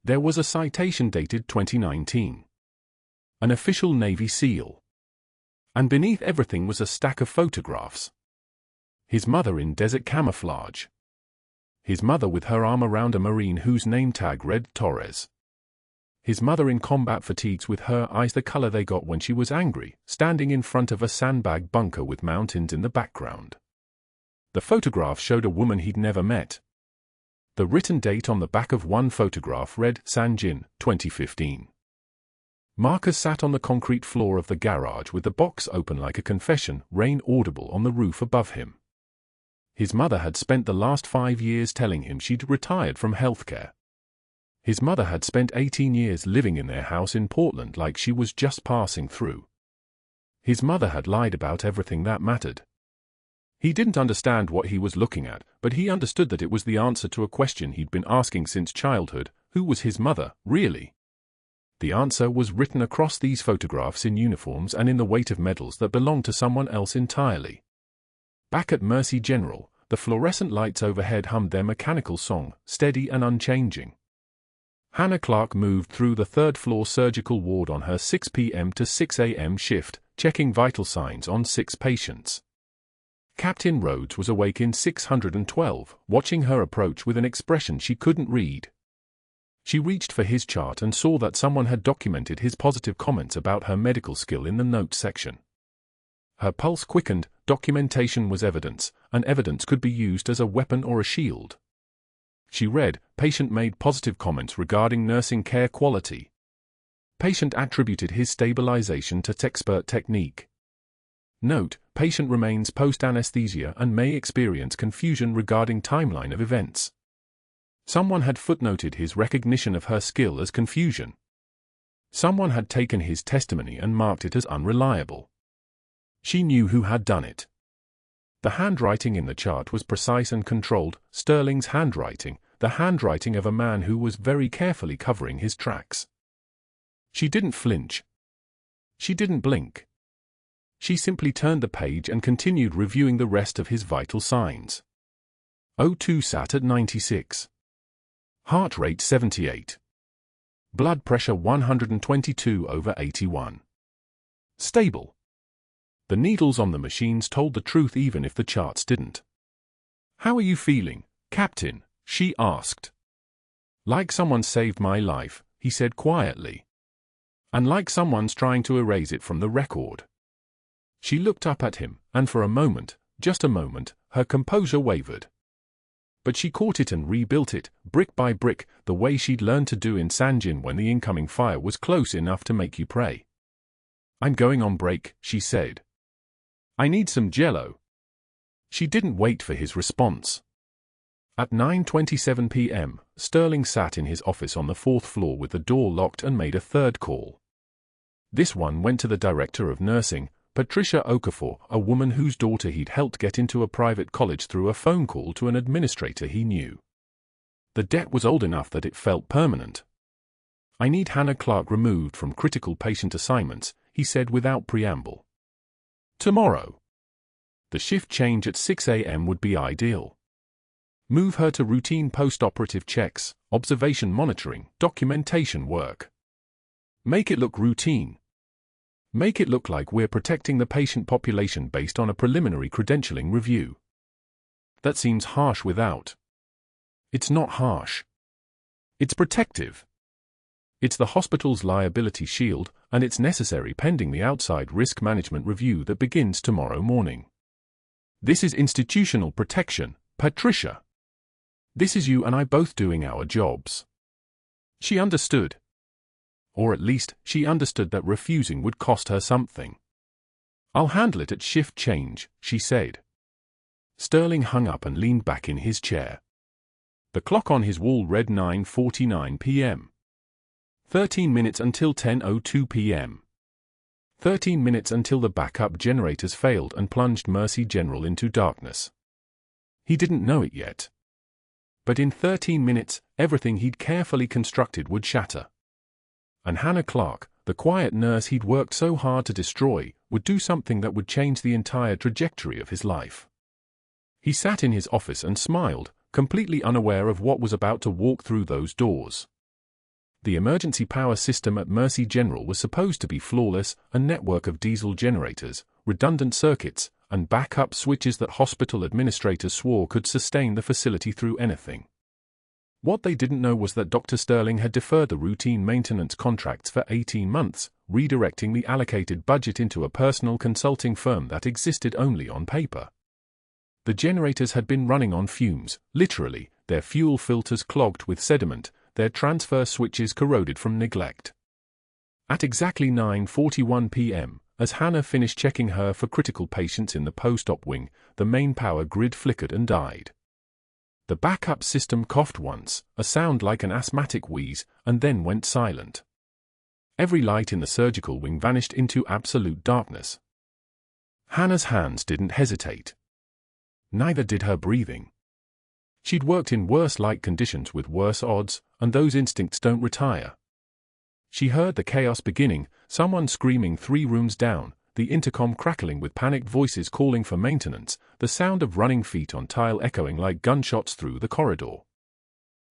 There was a citation dated 2019. An official Navy seal. And beneath everything was a stack of photographs. His mother in desert camouflage. His mother with her arm around a Marine whose name tag read Torres. His mother in combat fatigues with her eyes the color they got when she was angry, standing in front of a sandbag bunker with mountains in the background. The photograph showed a woman he'd never met. The written date on the back of one photograph read San Jin, 2015. Marcus sat on the concrete floor of the garage with the box open like a confession, rain audible on the roof above him. His mother had spent the last 5 years telling him she'd retired from healthcare. His mother had spent 18 years living in their house in Portland like she was just passing through. His mother had lied about everything that mattered. He didn't understand what he was looking at, but he understood that it was the answer to a question he'd been asking since childhood: who was his mother, really? The answer was written across these photographs in uniforms and in the weight of medals that belonged to someone else entirely. Back at Mercy General, the fluorescent lights overhead hummed their mechanical song, steady and unchanging. Hannah Clarke moved through the third-floor surgical ward on her 6 p.m. to 6 a.m. shift, checking vital signs on 6 patients. Captain Rhodes was awake in 612, watching her approach with an expression she couldn't read. She reached for his chart and saw that someone had documented his positive comments about her medical skill in the notes section. Her pulse quickened. Documentation was evidence, and evidence could be used as a weapon or a shield. She read, patient made positive comments regarding nursing care quality. Patient attributed his stabilization to expert technique. Note, patient remains post-anesthesia and may experience confusion regarding timeline of events. Someone had footnoted his recognition of her skill as confusion. Someone had taken his testimony and marked it as unreliable. She knew who had done it. The handwriting in the chart was precise and controlled, Sterling's handwriting, the handwriting of a man who was very carefully covering his tracks. She didn't flinch. She didn't blink. She simply turned the page and continued reviewing the rest of his vital signs. O2 sat at 96. Heart rate 78. Blood pressure 122/81. Stable. The needles on the machines told the truth even if the charts didn't. "How are you feeling, Captain?" she asked. Like someone saved my life, he said quietly. And like someone's trying to erase it from the record. She looked up at him, and for a moment, just a moment, her composure wavered. But she caught it and rebuilt it, brick by brick, the way she'd learned to do in Sanjin when the incoming fire was close enough to make you pray. I'm going on break, she said. I need some jello. She didn't wait for his response. At 9:27 p.m., Sterling sat in his office on the 4th floor with the door locked and made a third call. This one went to the director of nursing, Patricia Okafor, a woman whose daughter he'd helped get into a private college through a phone call to an administrator he knew. The debt was old enough that it felt permanent. I need Hannah Clarke removed from critical patient assignments, he said without preamble. Tomorrow. The shift change at 6 a.m. would be ideal. Move her to routine post-operative checks, observation monitoring, documentation work. Make it look routine. Make it look like we're protecting the patient population based on a preliminary credentialing review. That seems harsh without. It's not harsh. It's protective. It's the hospital's liability shield, and it's necessary pending the outside risk management review that begins tomorrow morning. This is institutional protection, Patricia. This is you and I both doing our jobs. She understood. Or at least, she understood that refusing would cost her something. I'll handle it at shift change, she said. Sterling hung up and leaned back in his chair. The clock on his wall read 9:49 p.m. 13 minutes until 10:02 p.m. 13 minutes until the backup generators failed and plunged Mercy General into darkness. He didn't know it yet. But in 13 minutes, everything he'd carefully constructed would shatter. And Hannah Clarke, the quiet nurse he'd worked so hard to destroy, would do something that would change the entire trajectory of his life. He sat in his office and smiled, completely unaware of what was about to walk through those doors. The emergency power system at Mercy General was supposed to be flawless, a network of diesel generators, redundant circuits, and backup switches that hospital administrators swore could sustain the facility through anything. What they didn't know was that Dr. Sterling had deferred the routine maintenance contracts for 18 months, redirecting the allocated budget into a personal consulting firm that existed only on paper. The generators had been running on fumes, literally, their fuel filters clogged with sediment, their transfer switches corroded from neglect. At exactly 9:41 p.m., as Hannah finished checking her for critical patients in the post-op wing, the main power grid flickered and died. The backup system coughed once, a sound like an asthmatic wheeze, and then went silent. Every light in the surgical wing vanished into absolute darkness. Hannah's hands didn't hesitate. Neither did her breathing. She'd worked in worse light conditions with worse odds, and those instincts don't retire. She heard the chaos beginning, someone screaming 3 rooms down, the intercom crackling with panicked voices calling for maintenance, the sound of running feet on tile echoing like gunshots through the corridor.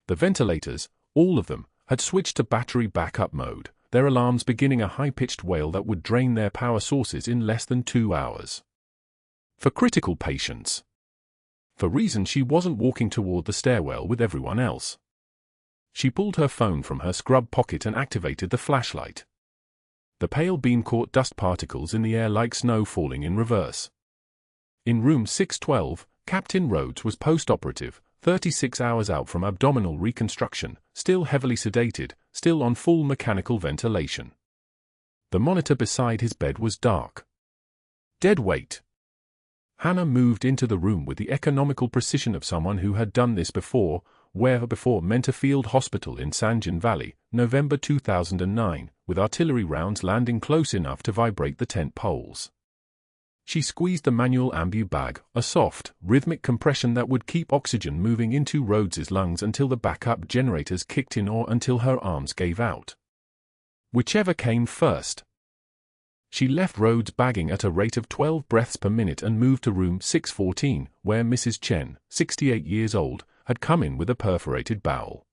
The ventilators, all of them, had switched to battery backup mode, their alarms beginning a high-pitched wail that would drain their power sources in less than 2 hours. For critical patients. For reasons she wasn't walking toward the stairwell with everyone else. She pulled her phone from her scrub pocket and activated the flashlight. The pale beam caught dust particles in the air like snow falling in reverse. In room 612, Captain Rhodes was post-operative, 36 hours out from abdominal reconstruction, still heavily sedated, still on full mechanical ventilation. The monitor beside his bed was dark. Dead weight. Hannah moved into the room with the economical precision of someone who had done this before, where before Mentor Field Hospital in Sanjin Valley, November 2009, with artillery rounds landing close enough to vibrate the tent poles. She squeezed the manual ambu bag, a soft, rhythmic compression that would keep oxygen moving into Rhodes's lungs until the backup generators kicked in or until her arms gave out. Whichever came first. She left Rhodes bagging at a rate of 12 breaths per minute and moved to room 614, where Mrs. Chen, 68 years old, had come in with a perforated bowel.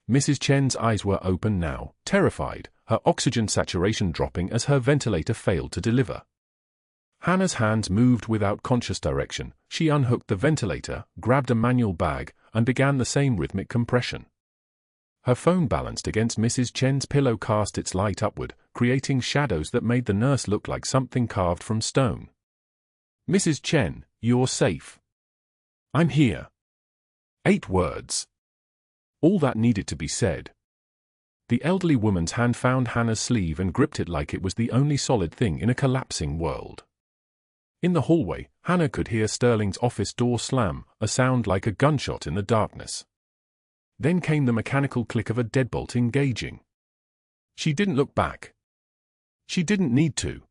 Mrs. Chen's eyes were open now, terrified, her oxygen saturation dropping as her ventilator failed to deliver. Hannah's hands moved without conscious direction. She unhooked the ventilator, grabbed a manual bag, and began the same rhythmic compression. Her phone balanced against Mrs. Chen's pillow cast its light upward, creating shadows that made the nurse look like something carved from stone. "Mrs. Chen, you're safe. I'm here." 8 words. All that needed to be said. The elderly woman's hand found Hannah's sleeve and gripped it like it was the only solid thing in a collapsing world. In the hallway, Hannah could hear Sterling's office door slam, a sound like a gunshot in the darkness. Then came the mechanical click of a deadbolt engaging. She didn't look back. She didn't need to.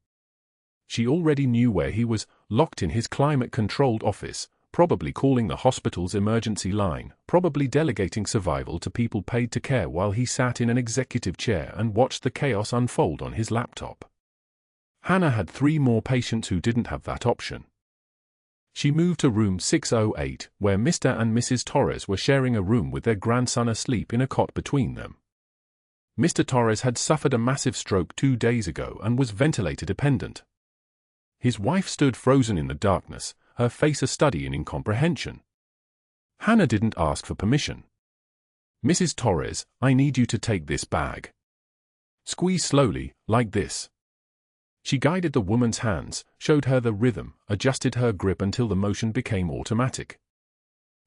She already knew where he was, locked in his climate-controlled office, probably calling the hospital's emergency line, probably delegating survival to people paid to care while he sat in an executive chair and watched the chaos unfold on his laptop. Hannah had 3 more patients who didn't have that option. She moved to room 608, where Mr. and Mrs. Torres were sharing a room with their grandson asleep in a cot between them. Mr. Torres had suffered a massive stroke 2 days ago and was ventilator-dependent. His wife stood frozen in the darkness, her face a study in incomprehension. Hannah didn't ask for permission. "Mrs. Torres, I need you to take this bag. Squeeze slowly, like this." She guided the woman's hands, showed her the rhythm, adjusted her grip until the motion became automatic.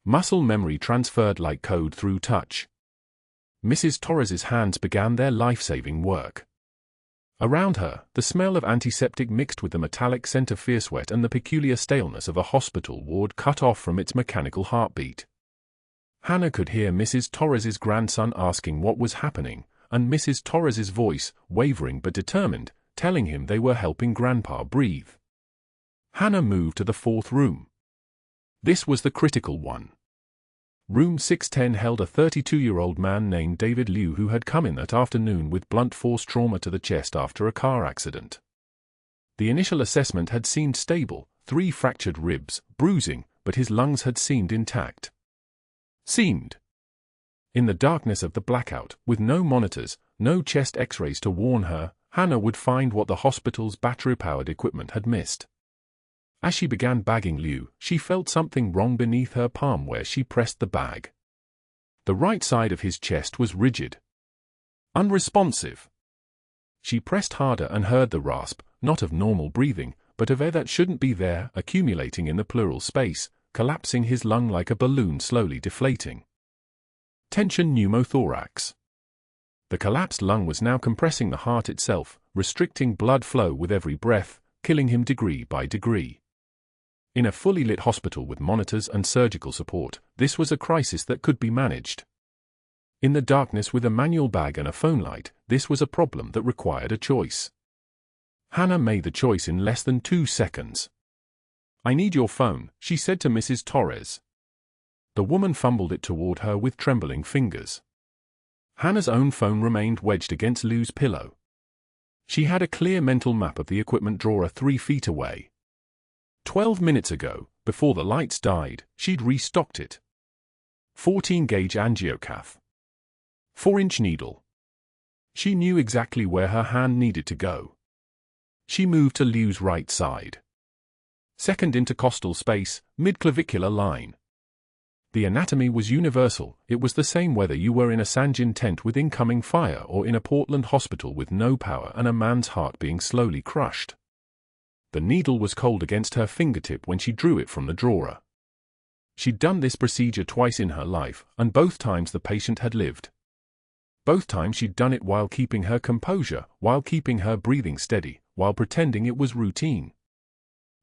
Muscle memory transferred like code through touch. Mrs. Torres's hands began their life-saving work. Around her, the smell of antiseptic mixed with the metallic scent of fear sweat and the peculiar staleness of a hospital ward cut off from its mechanical heartbeat. Hannah could hear Mrs. Torres's grandson asking what was happening, and Mrs. Torres's voice, wavering but determined, telling him they were helping Grandpa breathe. Hannah moved to the 4th room. This was the critical one. Room 610 held a 32-year-old man named David Liu who had come in that afternoon with blunt force trauma to the chest after a car accident. The initial assessment had seemed stable, 3 fractured ribs, bruising, but his lungs had seemed intact. Seemed. In the darkness of the blackout, with no monitors, no chest x-rays to warn her, Hannah would find what the hospital's battery-powered equipment had missed. As she began bagging Liu, she felt something wrong beneath her palm where she pressed the bag. The right side of his chest was rigid. Unresponsive. She pressed harder and heard the rasp, not of normal breathing, but of air that shouldn't be there, accumulating in the pleural space, collapsing his lung like a balloon slowly deflating. Tension pneumothorax. The collapsed lung was now compressing the heart itself, restricting blood flow with every breath, killing him degree by degree. In a fully lit hospital with monitors and surgical support, this was a crisis that could be managed. In the darkness with a manual bag and a phone light, this was a problem that required a choice. Hannah made the choice in less than 2 seconds. "I need your phone," she said to Mrs. Torres. The woman fumbled it toward her with trembling fingers. Hannah's own phone remained wedged against Liu's pillow. She had a clear mental map of the equipment drawer 3 feet away. 12 minutes ago, before the lights died, she'd restocked it. 14-gauge angiocath. 4-inch needle. She knew exactly where her hand needed to go. She moved to Liu's right side. Second intercostal space, mid-clavicular line. The anatomy was universal. It was the same whether you were in a Sanjin tent with incoming fire or in a Portland hospital with no power and a man's heart being slowly crushed. The needle was cold against her fingertip when she drew it from the drawer. She'd done this procedure twice in her life, and both times the patient had lived. Both times she'd done it while keeping her composure, while keeping her breathing steady, while pretending it was routine.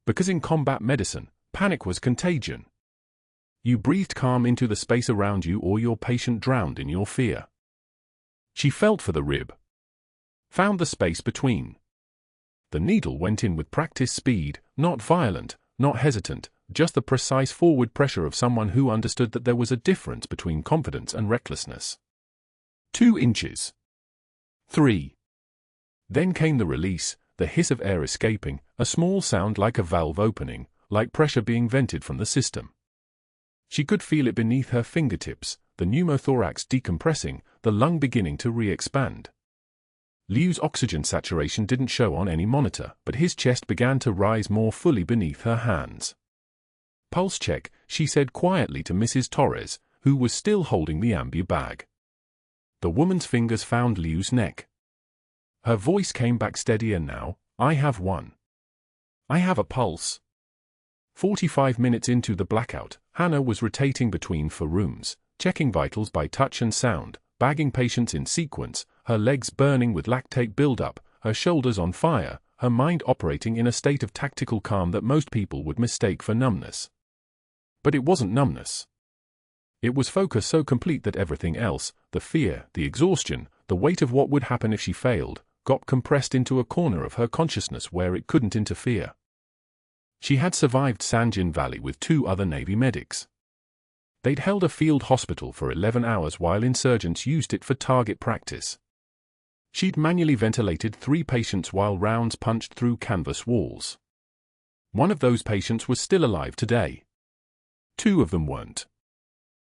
Because in combat medicine, panic was contagion. You breathed calm into the space around you or your patient drowned in your fear. She felt for the rib. Found the space between. The needle went in with practiced speed, not violent, not hesitant, just the precise forward pressure of someone who understood that there was a difference between confidence and recklessness. 2 inches. 3. Then came the release, the hiss of air escaping, a small sound like a valve opening, like pressure being vented from the system. She could feel it beneath her fingertips, the pneumothorax decompressing, the lung beginning to re-expand. Liu's oxygen saturation didn't show on any monitor, but his chest began to rise more fully beneath her hands. "Pulse check," she said quietly to Mrs. Torres, who was still holding the ambu bag. The woman's fingers found Liu's neck. Her voice came back steadier now. I have one. I have a pulse. 45 minutes into the blackout, Hannah was rotating between 4 rooms, checking vitals by touch and sound, bagging patients in sequence, her legs burning with lactate buildup, her shoulders on fire, her mind operating in a state of tactical calm that most people would mistake for numbness. But it wasn't numbness. It was focus so complete that everything else, the fear, the exhaustion, the weight of what would happen if she failed, got compressed into a corner of her consciousness where it couldn't interfere. She had survived Sanjin Valley with 2 other Navy medics. They'd held a field hospital for 11 hours while insurgents used it for target practice. She'd manually ventilated 3 patients while rounds punched through canvas walls. One of those patients was still alive today. 2 of them weren't.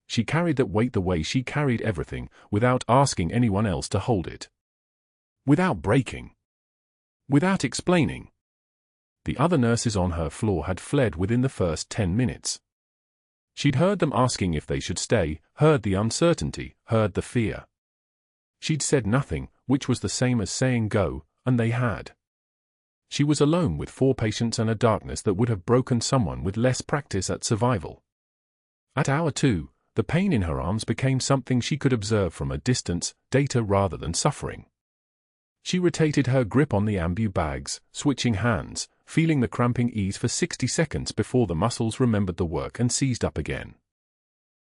She carried that weight the way she carried everything, without asking anyone else to hold it. Without breaking. Without explaining. The other nurses on her floor had fled within the first 10 minutes. She'd heard them asking if they should stay, heard the uncertainty, heard the fear. She'd said nothing, which was the same as saying go, and they had. She was alone with 4 patients and a darkness that would have broken someone with less practice at survival. At hour 2, the pain in her arms became something she could observe from a distance, data rather than suffering. She rotated her grip on the ambu bags, switching hands, feeling the cramping ease for 60 seconds before the muscles remembered the work and seized up again.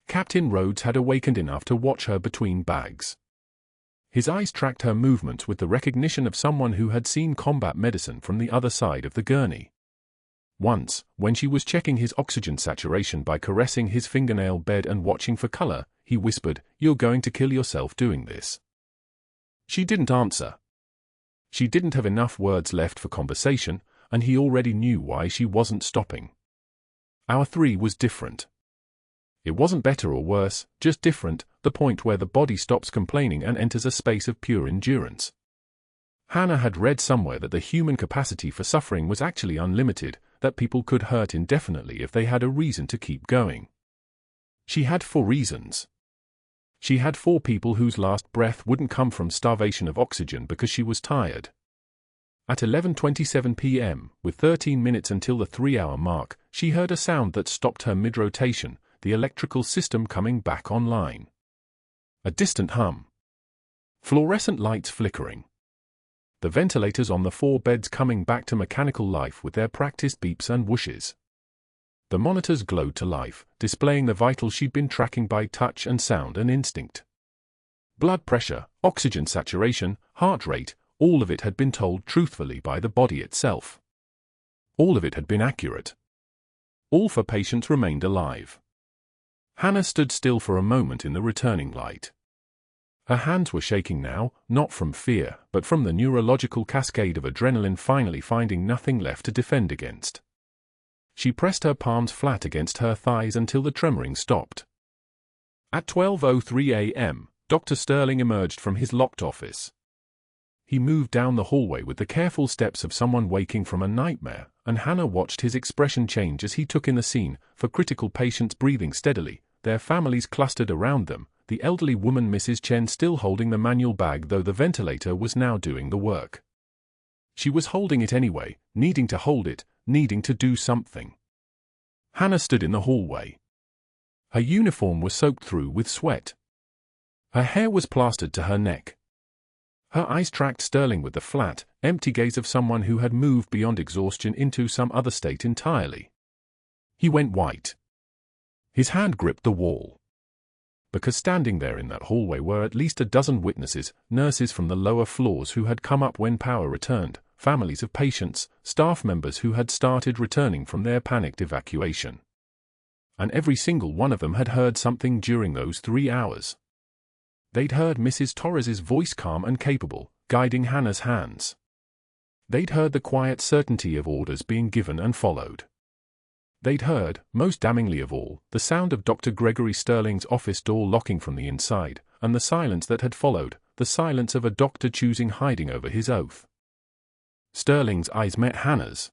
Captain Rhodes had awakened enough to watch her between bags. His eyes tracked her movements with the recognition of someone who had seen combat medicine from the other side of the gurney. Once, when she was checking his oxygen saturation by caressing his fingernail bed and watching for color, he whispered, "You're going to kill yourself doing this." She didn't answer. She didn't have enough words left for conversation, and he already knew why she wasn't stopping. Hour 3 was different. It wasn't better or worse, just different, the point where the body stops complaining and enters a space of pure endurance. Hannah had read somewhere that the human capacity for suffering was actually unlimited, that people could hurt indefinitely if they had a reason to keep going. She had 4 reasons. She had 4 people whose last breath wouldn't come from starvation of oxygen because she was tired. At 11:27 p.m., with 13 minutes until the 3-hour mark, she heard a sound that stopped her mid-rotation, the electrical system coming back online. A distant hum. Fluorescent lights flickering. The ventilators on the 4 beds coming back to mechanical life with their practiced beeps and whooshes. The monitors glowed to life, displaying the vitals she'd been tracking by touch and sound and instinct. Blood pressure, oxygen saturation, heart rate, all of it had been told truthfully by the body itself. All of it had been accurate. All 4 patients remained alive. Hannah stood still for a moment in the returning light. Her hands were shaking now, not from fear, but from the neurological cascade of adrenaline finally finding nothing left to defend against. She pressed her palms flat against her thighs until the tremoring stopped. At 12:03 a.m., Dr. Sterling emerged from his locked office. He moved down the hallway with the careful steps of someone waking from a nightmare, and Hannah watched his expression change as he took in the scene, 4 critical patients breathing steadily, their families clustered around them, the elderly woman Mrs. Chen still holding the manual bag though the ventilator was now doing the work. She was holding it anyway, needing to hold it, needing to do something. Hannah stood in the hallway. Her uniform was soaked through with sweat. Her hair was plastered to her neck. Her eyes tracked Sterling with the flat, empty gaze of someone who had moved beyond exhaustion into some other state entirely. He went white. His hand gripped the wall. Because standing there in that hallway were at least a dozen witnesses, nurses from the lower floors who had come up when power returned, families of patients, staff members who had started returning from their panicked evacuation. And every single one of them had heard something during those 3 hours. They'd heard Mrs. Torres's voice calm and capable, guiding Hannah's hands. They'd heard the quiet certainty of orders being given and followed. They'd heard, most damningly of all, the sound of Dr. Gregory Sterling's office door locking from the inside, and the silence that had followed, the silence of a doctor choosing hiding over his oath. Sterling's eyes met Hannah's.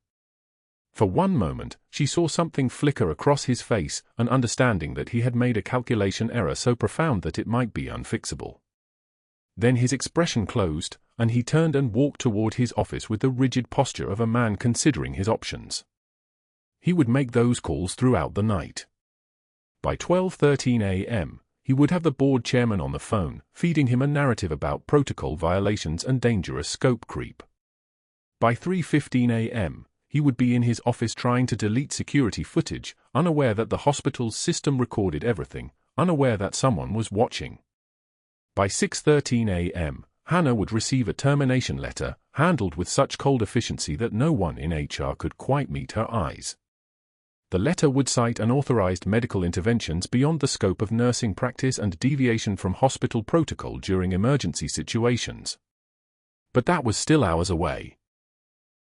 For one moment, she saw something flicker across his face, an understanding that he had made a calculation error so profound that it might be unfixable. Then his expression closed, and he turned and walked toward his office with the rigid posture of a man considering his options. He would make those calls throughout the night. By 12:13 a.m., he would have the board chairman on the phone, feeding him a narrative about protocol violations and dangerous scope creep. By 3:15 a.m., he would be in his office trying to delete security footage, unaware that the hospital's system recorded everything, unaware that someone was watching. By 6:13 a.m., Hannah would receive a termination letter, handled with such cold efficiency that no one in HR could quite meet her eyes. The letter would cite unauthorized medical interventions beyond the scope of nursing practice and deviation from hospital protocol during emergency situations. But that was still hours away.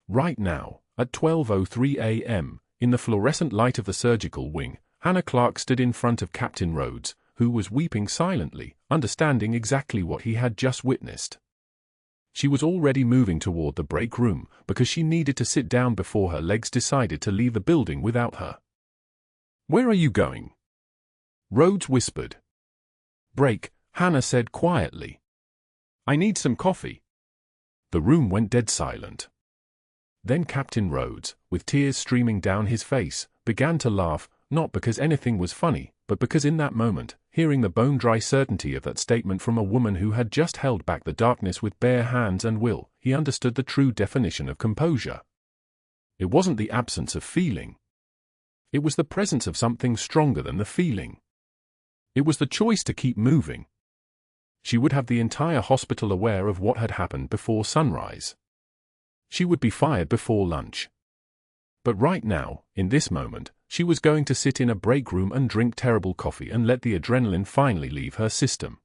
Right now, at 12:03 a.m., in the fluorescent light of the surgical wing, Hannah Clarke stood in front of Captain Rhodes, who was weeping silently, understanding exactly what he had just witnessed. She was already moving toward the break room, because she needed to sit down before her legs decided to leave the building without her. "Where are you going?" Rhodes whispered. "Break," Hannah said quietly. "I need some coffee." The room went dead silent. Then Captain Rhodes, with tears streaming down his face, began to laugh, not because anything was funny, but because in that moment, hearing the bone-dry certainty of that statement from a woman who had just held back the darkness with bare hands and will, he understood the true definition of composure. It wasn't the absence of feeling. It was the presence of something stronger than the feeling. It was the choice to keep moving. She would have the entire hospital aware of what had happened before sunrise. She would be fired before lunch. But right now, in this moment, she was going to sit in a break room and drink terrible coffee and let the adrenaline finally leave her system.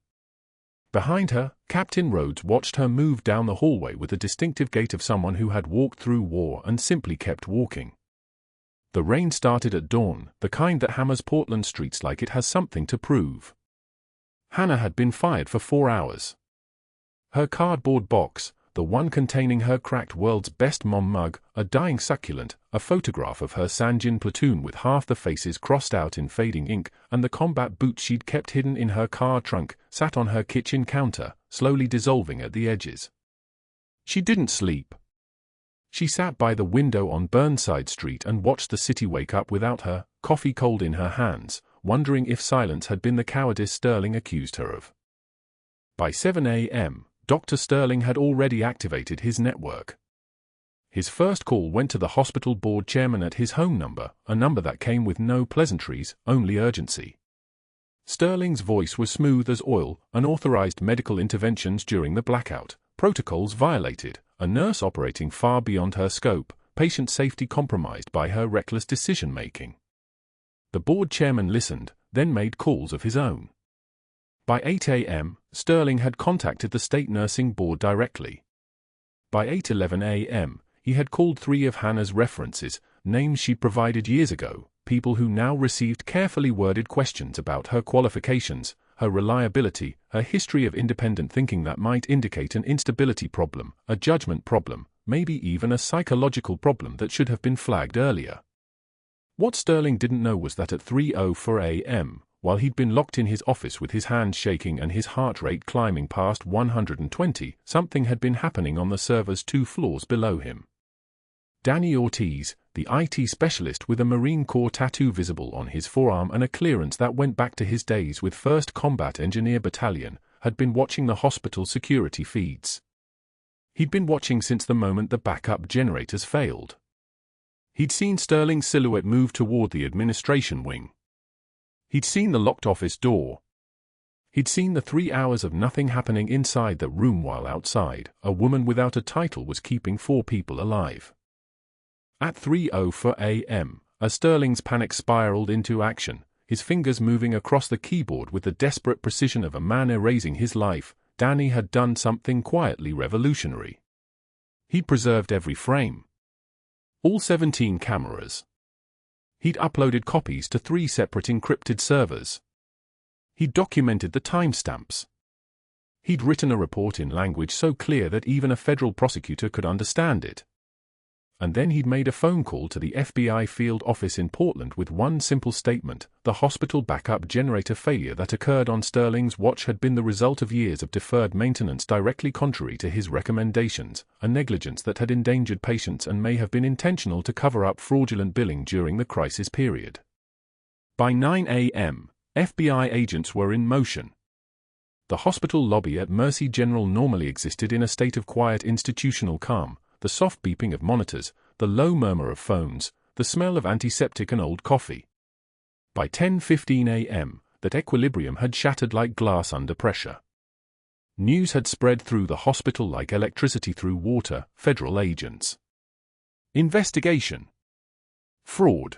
Behind her, Captain Rhodes watched her move down the hallway with the distinctive gait of someone who had walked through war and simply kept walking. The rain started at dawn, the kind that hammers Portland streets like it has something to prove. Hannah had been fired for 4 hours. Her cardboard box, the one containing her cracked world's best mom mug, a dying succulent, a photograph of her Sanjin platoon with half the faces crossed out in fading ink, and the combat boots she'd kept hidden in her car trunk, sat on her kitchen counter, slowly dissolving at the edges. She didn't sleep. She sat by the window on Burnside Street and watched the city wake up without her, coffee cold in her hands, wondering if silence had been the cowardice Sterling accused her of. By 7 a.m., Dr. Sterling had already activated his network. His first call went to the hospital board chairman at his home number, a number that came with no pleasantries, only urgency. Sterling's voice was smooth as oil, unauthorized medical interventions during the blackout, protocols violated, a nurse operating far beyond her scope, patient safety compromised by her reckless decision-making. The board chairman listened, then made calls of his own. By 8 a.m., Sterling had contacted the state nursing board directly. By 8:11 a.m., he had called 3 of Hannah's references, names she'd provided years ago, people who now received carefully worded questions about her qualifications, her reliability, her history of independent thinking that might indicate an instability problem, a judgment problem, maybe even a psychological problem that should have been flagged earlier. What Sterling didn't know was that at 3:04 a.m., while he'd been locked in his office with his hands shaking and his heart rate climbing past 120, something had been happening on the servers 2 floors below him. Danny Ortiz, the IT specialist with a Marine Corps tattoo visible on his forearm and a clearance that went back to his days with 1st Combat Engineer Battalion, had been watching the hospital security feeds. He'd been watching since the moment the backup generators failed. He'd seen Sterling's silhouette move toward the administration wing. He'd seen the locked office door. He'd seen the 3 hours of nothing happening inside the room while outside, a woman without a title was keeping 4 people alive. At 3:04 a.m., as Sterling's panic spiraled into action, his fingers moving across the keyboard with the desperate precision of a man erasing his life, Danny had done something quietly revolutionary. He'd preserved every frame. All 17 cameras. He'd uploaded copies to 3 separate encrypted servers. He'd documented the timestamps. He'd written a report in language so clear that even a federal prosecutor could understand it. and then he'd made a phone call to the FBI field office in Portland with one simple statement: the hospital backup generator failure that occurred on Sterling's watch had been the result of years of deferred maintenance directly contrary to his recommendations, a negligence that had endangered patients and may have been intentional to cover up fraudulent billing during the crisis period. By 9 a.m., FBI agents were in motion. The hospital lobby at Mercy General normally existed in a state of quiet institutional calm, the soft beeping of monitors, the low murmur of phones, the smell of antiseptic and old coffee. By 10:15 a.m., that equilibrium had shattered like glass under pressure. News had spread through the hospital like electricity through water: federal agents. Investigation. Fraud.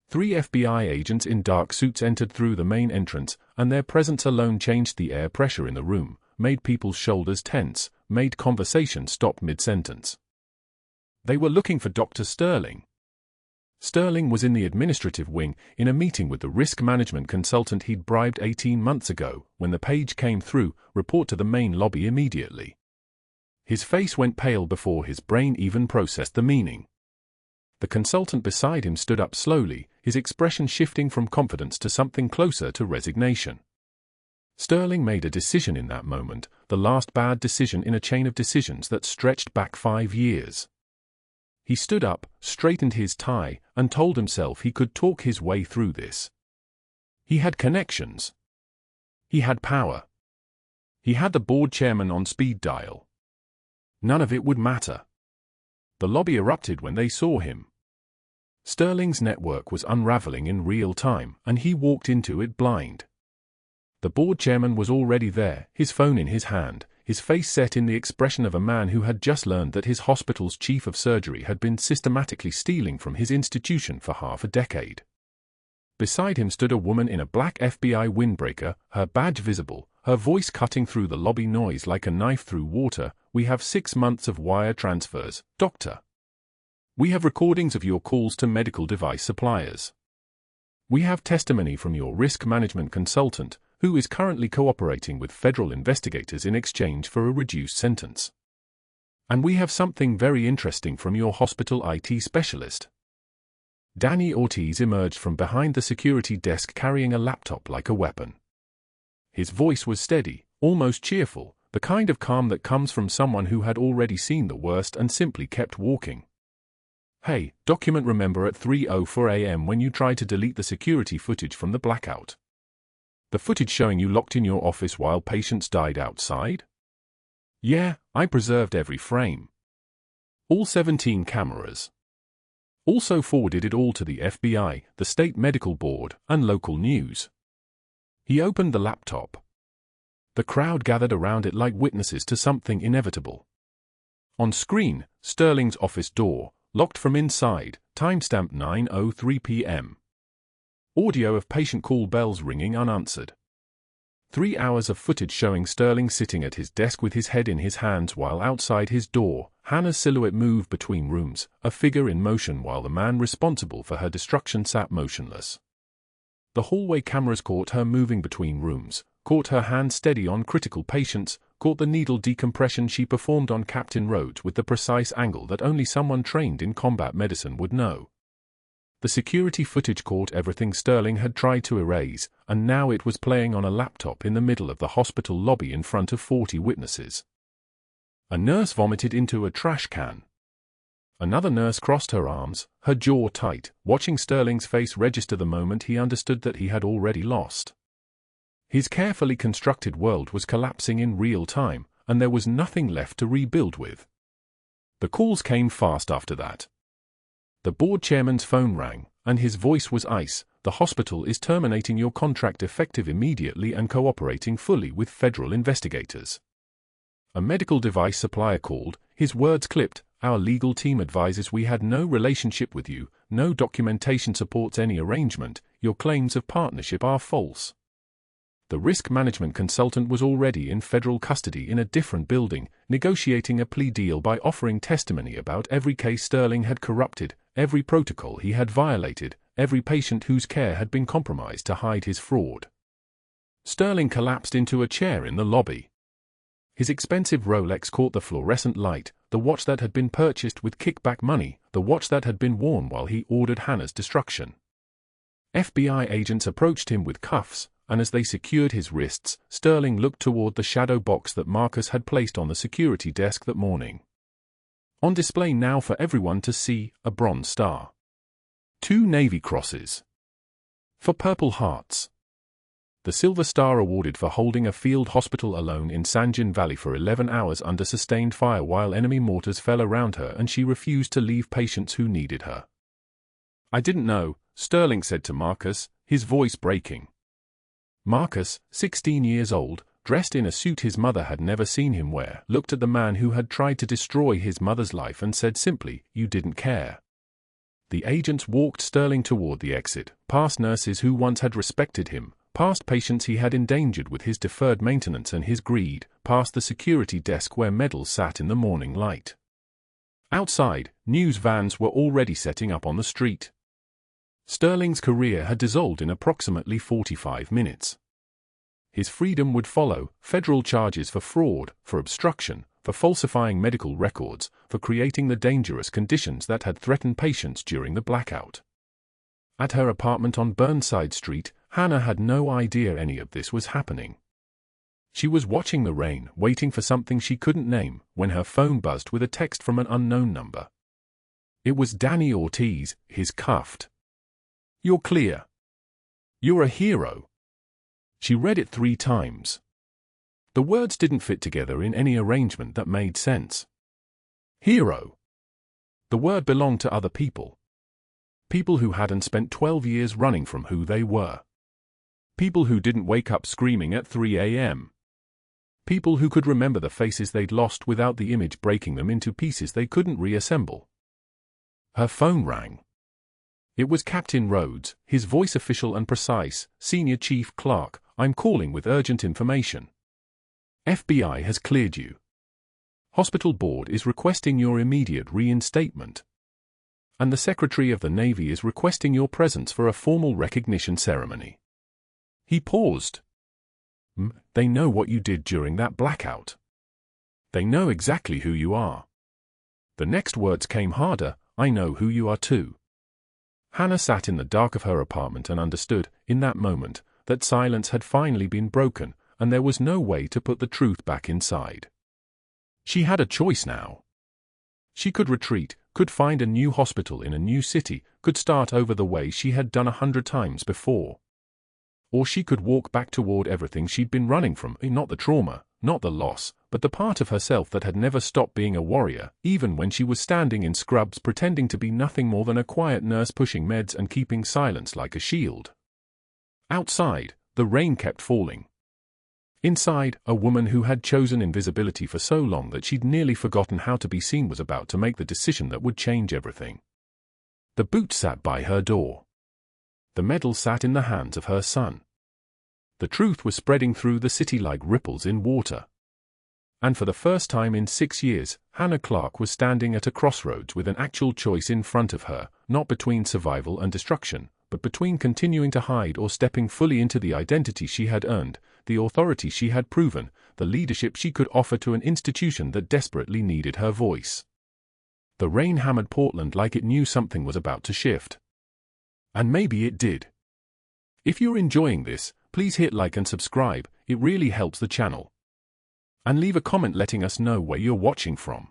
3 FBI agents in dark suits entered through the main entrance, and their presence alone changed the air pressure in the room, made people's shoulders tense, made conversation stop mid-sentence. They were looking for Dr. Sterling. Sterling was in the administrative wing, in a meeting with the risk management consultant he'd bribed 18 months ago. When the page came through, report to the main lobby immediately. His face went pale before his brain even processed the meaning. The consultant beside him stood up slowly, his expression shifting from confidence to something closer to resignation. Sterling made a decision in that moment, the last bad decision in a chain of decisions that stretched back 5 years. He stood up, straightened his tie, and told himself he could talk his way through this. He had connections. He had power. He had the board chairman on speed dial. None of it would matter. The lobby erupted when they saw him. Sterling's network was unraveling in real time, and he walked into it blind. The board chairman was already there, his phone in his hand, his face set in the expression of a man who had just learned that his hospital's chief of surgery had been systematically stealing from his institution for half a decade. Beside him stood a woman in a black FBI windbreaker, her badge visible, her voice cutting through the lobby noise like a knife through water. "We have 6 months of wire transfers, doctor. We have recordings of your calls to medical device suppliers. We have testimony from your risk management consultant, who is currently cooperating with federal investigators in exchange for a reduced sentence. And we have something very interesting from your hospital IT specialist." Danny Ortiz emerged from behind the security desk carrying a laptop like a weapon. His voice was steady, almost cheerful, the kind of calm that comes from someone who had already seen the worst and simply kept walking. "Hey, document remember at 3:04 a.m. when you tried to delete the security footage from the blackout? The footage showing you locked in your office while patients died outside? Yeah, I preserved every frame. All 17 cameras. Also forwarded it all to the FBI, the state medical board, and local news." He opened the laptop. The crowd gathered around it like witnesses to something inevitable. On screen, Sterling's office door, locked from inside, timestamp 9:03 p.m. Audio of patient call bells ringing unanswered. 3 hours of footage showing Sterling sitting at his desk with his head in his hands while outside his door, Hannah's silhouette moved between rooms, a figure in motion while the man responsible for her destruction sat motionless. The hallway cameras caught her moving between rooms, caught her hand steady on critical patients, caught the needle decompression she performed on Captain Rhodes with the precise angle that only someone trained in combat medicine would know. The security footage caught everything Sterling had tried to erase, and now it was playing on a laptop in the middle of the hospital lobby in front of 40 witnesses. A nurse vomited into a trash can. Another nurse crossed her arms, her jaw tight, watching Sterling's face register the moment he understood that he had already lost. His carefully constructed world was collapsing in real time, and there was nothing left to rebuild with. The calls came fast after that. The board chairman's phone rang, and his voice was ice. "The hospital is terminating your contract effective immediately and cooperating fully with federal investigators." A medical device supplier called, his words clipped. "Our legal team advises we had no relationship with you, no documentation supports any arrangement, your claims of partnership are false." The risk management consultant was already in federal custody in a different building, negotiating a plea deal by offering testimony about every case Sterling had corrupted, every protocol he had violated, every patient whose care had been compromised to hide his fraud. Sterling collapsed into a chair in the lobby. His expensive Rolex caught the fluorescent light, the watch that had been purchased with kickback money, the watch that had been worn while he ordered Hannah's destruction. FBI agents approached him with cuffs, and as they secured his wrists, Sterling looked toward the shadow box that Marcus had placed on the security desk that morning. On display now for everyone to see, a bronze star. 2 Navy crosses. For Purple Hearts. The Silver Star awarded for holding a field hospital alone in Sanjin Valley for 11 hours under sustained fire while enemy mortars fell around her and she refused to leave patients who needed her. "I didn't know," Sterling said to Marcus, his voice breaking. Marcus, 16 years old, dressed in a suit his mother had never seen him wear, looked at the man who had tried to destroy his mother's life and said simply, "You didn't care." The agents walked Sterling toward the exit, past nurses who once had respected him, past patients he had endangered with his deferred maintenance and his greed, past the security desk where medals sat in the morning light. Outside, news vans were already setting up on the street. Sterling's career had dissolved in approximately 45 minutes. His freedom would follow, federal charges for fraud, for obstruction, for falsifying medical records, for creating the dangerous conditions that had threatened patients during the blackout. At her apartment on Burnside Street, Hannah had no idea any of this was happening. She was watching the rain, waiting for something she couldn't name, when her phone buzzed with a text from an unknown number. It was Danny Ortiz, his cuffed. "You're clear. You're a hero." She read it 3 times. The words didn't fit together in any arrangement that made sense. Hero. The word belonged to other people. People who hadn't spent 12 years running from who they were. People who didn't wake up screaming at 3 a.m. People who could remember the faces they'd lost without the image breaking them into pieces they couldn't reassemble. Her phone rang. It was Captain Rhodes, his voice official and precise. "Senior Chief Clarke, I'm calling with urgent information. FBI has cleared you. Hospital Board is requesting your immediate reinstatement. And the Secretary of the Navy is requesting your presence for a formal recognition ceremony." He paused. "They know what you did during that blackout. They know exactly who you are." The next words came harder, "I know who you are too." Hannah sat in the dark of her apartment and understood, in that moment, that silence had finally been broken, and there was no way to put the truth back inside. She had a choice now. She could retreat, could find a new hospital in a new city, could start over the way she had done 100 times before. Or she could walk back toward everything she'd been running from, not the trauma, not the loss, but the part of herself that had never stopped being a warrior, even when she was standing in scrubs pretending to be nothing more than a quiet nurse pushing meds and keeping silence like a shield. Outside, the rain kept falling. Inside, a woman who had chosen invisibility for so long that she'd nearly forgotten how to be seen was about to make the decision that would change everything. The boot sat by her door. The medal sat in the hands of her son. The truth was spreading through the city like ripples in water. And for the first time in 6 years, Hannah Clarke was standing at a crossroads with an actual choice in front of her, not between survival and destruction, but between continuing to hide or stepping fully into the identity she had earned, the authority she had proven, the leadership she could offer to an institution that desperately needed her voice. The rain hammered Portland like it knew something was about to shift. And maybe it did. If you're enjoying this, please hit like and subscribe, it really helps the channel. And leave a comment letting us know where you're watching from.